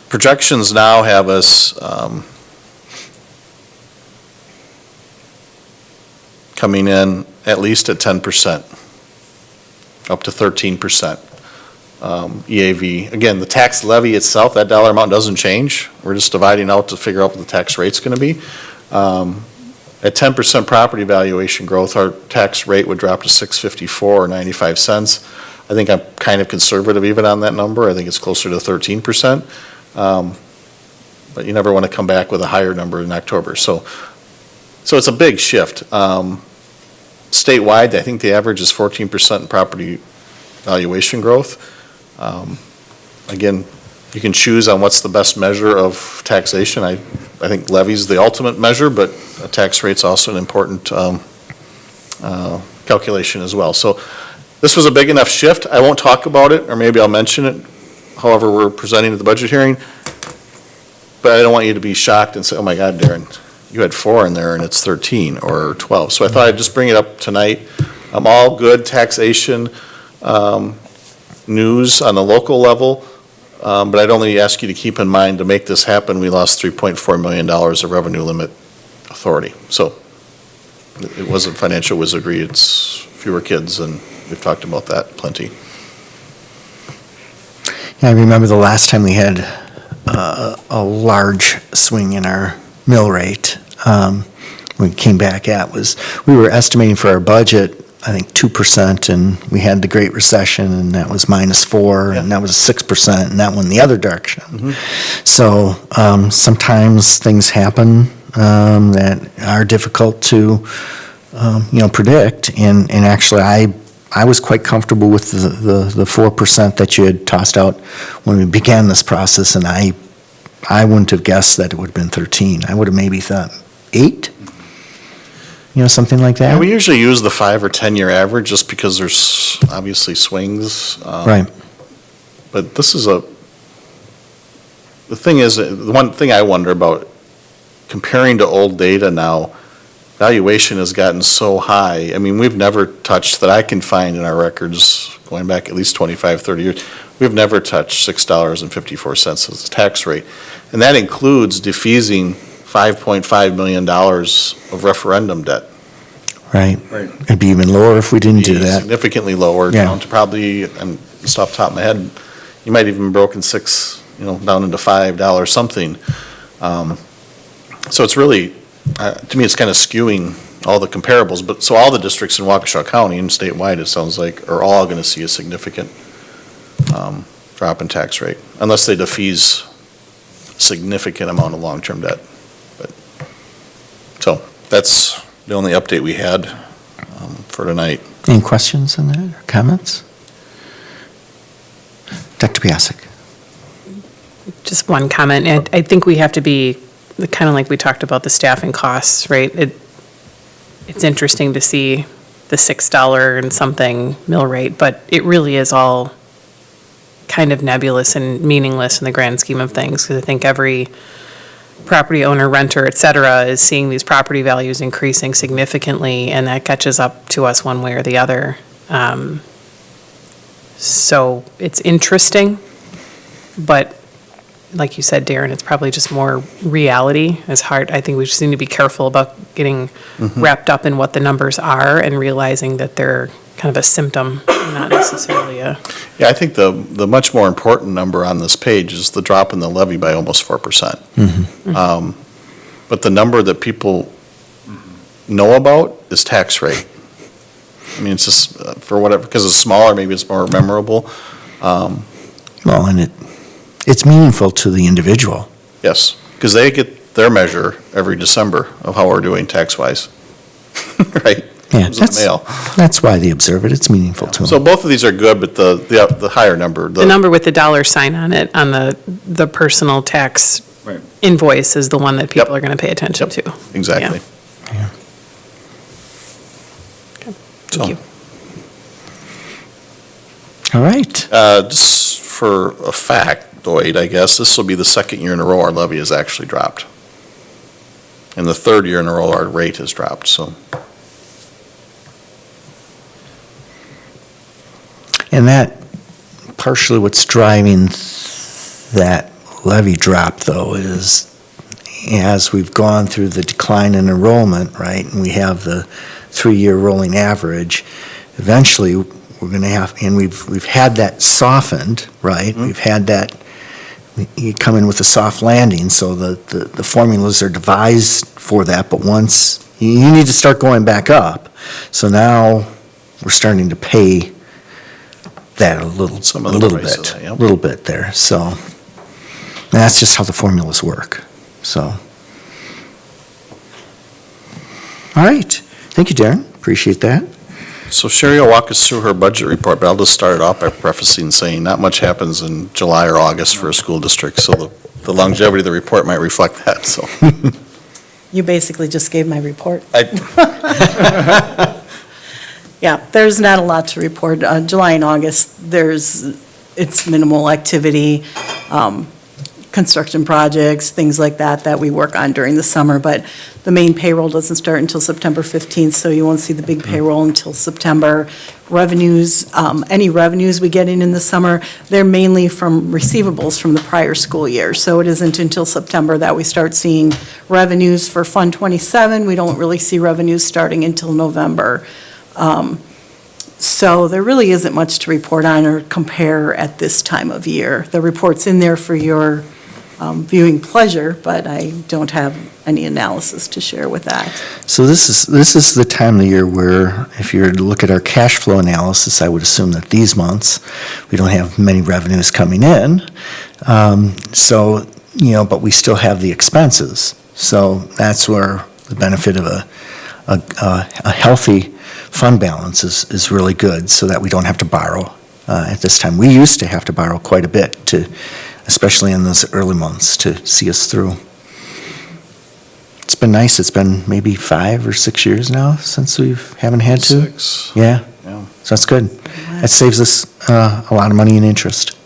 Projections now have us coming in at least at 10%, up to 13%. EAV, again, the tax levy itself, that dollar amount doesn't change. We're just dividing out to figure out what the tax rate's going to be. At 10% property valuation growth, our tax rate would drop to $6.54 or 95 cents. I think I'm kind of conservative even on that number. I think it's closer to 13%. But you never want to come back with a higher number in October. So it's a big shift. Statewide, I think the average is 14% in property valuation growth. Again, you can choose on what's the best measure of taxation. I think levy's the ultimate measure, but a tax rate's also an important calculation as well. So this was a big enough shift. I won't talk about it, or maybe I'll mention it, however we're presenting at the budget hearing. But I don't want you to be shocked and say, oh my God, Darren, you had 4 in there and it's 13 or 12. So I thought I'd just bring it up tonight. All good taxation news on the local level, but I'd only ask you to keep in mind, to make this happen, we lost $3.4 million of revenue limit authority. So it wasn't financial wizardry, it's fewer kids, and we've talked about that plenty. Yeah, I remember the last time we had a large swing in our mill rate. We came back we were estimating for our budget, I think 2%, and we had the Great Recession, and that was -4, and that was 6%, and that went the other direction. Mm-hmm. So sometimes things happen that are difficult to, predict, and actually I was quite comfortable with the 4% that you had tossed out when we began this process, and I wouldn't have guessed that it would have been 13. I would have maybe thought 8? Something like that? Yeah, we usually use the 5 or 10-year average just because there's obviously swings. Right. But the thing is, the one thing I wonder about, comparing to old data now, valuation has gotten so high. I mean, we've never touched, that I can find in our records, going back at least 25, 30 years, we've never touched $6.54 as a tax rate. And that includes defeasing $5.5 million of referendum debt. Right. It'd be even lower if we didn't do that. Significantly lower, Yeah. down to probably, and just off the top of my head, you might even broken 6, down into $5 something. So it's really, to me, it's kind of skewing all the comparables. But so all the districts in Waukesha County and statewide, it sounds like, are all going to see a significant drop in tax rate, unless they defease a significant amount of long-term debt. So that's the only update we had for tonight. Any questions on that, or comments? Dr. Piasek? Just one comment. And I think we have to be, kind of like we talked about the staffing costs, right? It's interesting to see the $6 and something mill rate, but it really is all kind of nebulous and meaningless in the grand scheme of things, because I think every property owner, renter, et cetera, is seeing these property values increasing significantly, and that catches up to us one way or the other. So it's interesting, but like you said, Darren, it's probably just more reality. It's hard. I think we just need to be careful about getting wrapped up in what the numbers are and realizing that they're kind of a symptom, not necessarily a... Yeah, I think the much more important number on this page is the drop in the levy by almost 4%. But the number that people know about is tax rate. I mean, it's just for whatever, because it's smaller, maybe it's more memorable. Well, and it's meaningful to the individual. Yes, because they get their measure every December of how we're doing tax-wise, right? Yeah, Comes in the mail. that's why they observe it. It's meaningful to them. So both of these are good, but the higher number. The number with the dollar sign on it, on the personal tax Right. invoice is the one that people are going to pay attention to. Exactly. Yeah. Thank you. All right. Just for a factoid, I guess, this will be the second year in a row our levy has actually dropped. And the third year in a row our rate has dropped, so. And that, partially what's driving that levy drop, though, is as we've gone through the decline in enrollment, right, and we have the 3-year rolling average, eventually, we're going to have, and we've had that softened, right? We've had that, you come in with a soft landing, so the formulas are devised for that, but once, you need to start going back up. So now, we're starting to pay that a little, Some a of the little price bit, of that, yep. a little bit there, so. That's just how the formulas work, so. All right, thank you, Darren, appreciate that. So Sherry will walk us through her budget report, but I'll just start it off by prefacing saying not much happens in July or August for a school district, so the longevity of the report might reflect that, so. You basically just gave my report. I- Yeah, there's not a lot to report. July and August, it's minimal activity, construction projects, things like that we work on during the summer, but the main payroll doesn't start until September 15th, so you won't see the big payroll until September. Revenues, any revenues we get in the summer, they're mainly from receivables from the prior school year, so it isn't until September that we start seeing revenues for Fund 27. We don't really see revenues starting until November. So there really isn't much to report on or compare at this time of year. The report's in there for your viewing pleasure, but I don't have any analysis to share with that. So this is the time of the year where, if you were to look at our cash flow analysis, I would assume that these months, we don't have many revenues coming in. So, but we still have the expenses. So that's where the benefit of a healthy fund balance is really good, so that we don't have to borrow at this time. We used to have to borrow quite a bit especially in those early months, to see us through. It's been nice. It's been maybe 5 or 6 years now since we haven't had to. 6. Yeah. Yeah. So that's good. That saves us a lot of money in interest.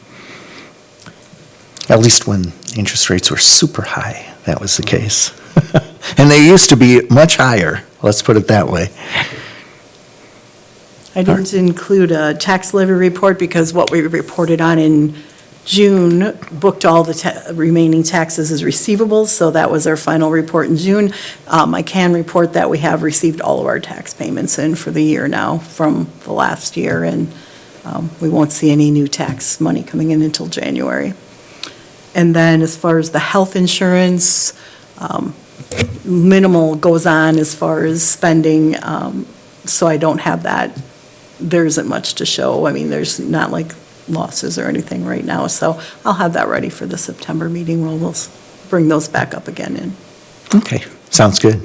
At least when interest rates were super high, that was the case. And they used to be much higher, let's put it that way. I didn't include a tax levy report because what we reported on in June booked all the remaining taxes as receivables, so that was our final report in June. I can report that we have received all of our tax payments in for the year now from the last year, and we won't see any new tax money coming in until January. And then as far as the health insurance, minimal goes on as far as spending, so I don't have that. There isn't much to show. I mean, there's not like losses or anything right now, so I'll have that ready for the September meeting where we'll bring those back up again in. Okay, sounds good.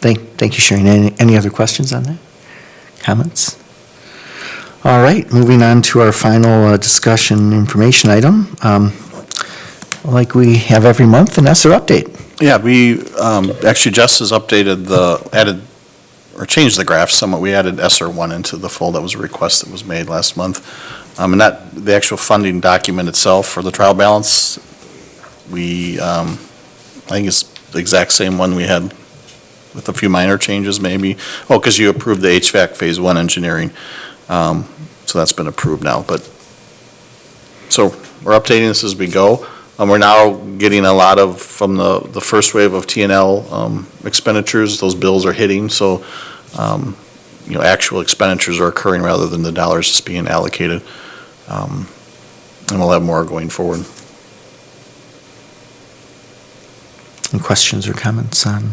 Thank you, Sharon. Any other questions on that? Comments? All right, moving on to our final discussion information item. Like we have every month, an ESSER update. Yeah, we, actually, Jess has changed the graph somewhat. We added ESSER 1 into the fold. That was a request that was made last month. And that, the actual funding document itself for the trial balance, I think it's the exact same one we had with a few minor changes maybe. Oh, because you approved the HVAC Phase 1 engineering. So that's been approved now. So we're updating this as we go. We're now getting a lot from the first wave of T&L expenditures. Those bills are hitting, so actual expenditures are occurring rather than the dollars just being allocated. And we'll have more going forward. Any questions or comments on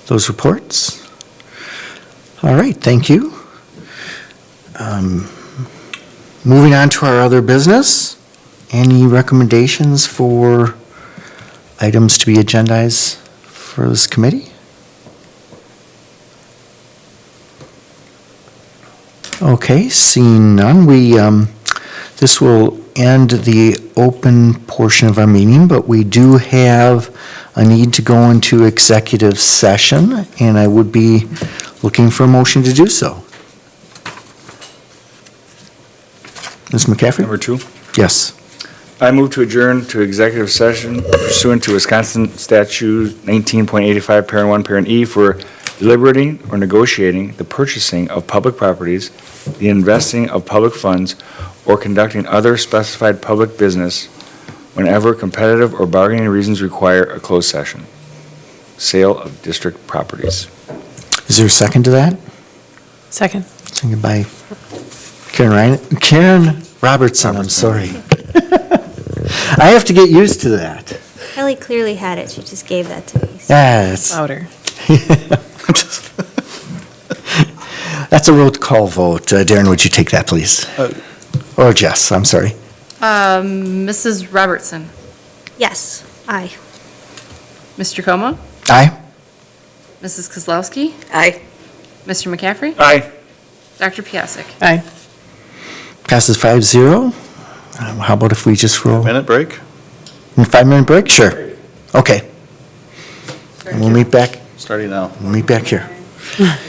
those reports? All right, thank you. Moving on to our other business. Any recommendations for items to be agendized for this committee? Okay, seeing none, this will end the open portion of our meeting, but we do have a need to go into executive session, and I would be looking for a motion to do so. Ms. McCaffrey? Number 2. Yes. I move to adjourn to executive session pursuant to Wisconsin Statute 19.85, Parent 1, Parent E, for deliberating or negotiating the purchasing of public properties, the investing of public funds, or conducting other specified public business whenever competitive or bargaining reasons require a closed session. Sale of district properties. Is there a second to that? Second. Seconded by Karen Robertson, I'm sorry. I have to get used to that. Kelly clearly had it, she just gave that to me. Yes. Louder. That's a roll call vote. Darren, would you take that, please? Or Jess, I'm sorry. Mrs. Robertson, Yes, aye. Mr. Como, Aye? Mrs. Kozlowski, Aye. Mr. McCaffrey, Aye. Dr. Piasek. Aye. Passes 5-0. How about if we just roll? Minute break? 5-minute break? Sure. Okay. And we'll meet back Starting now. here.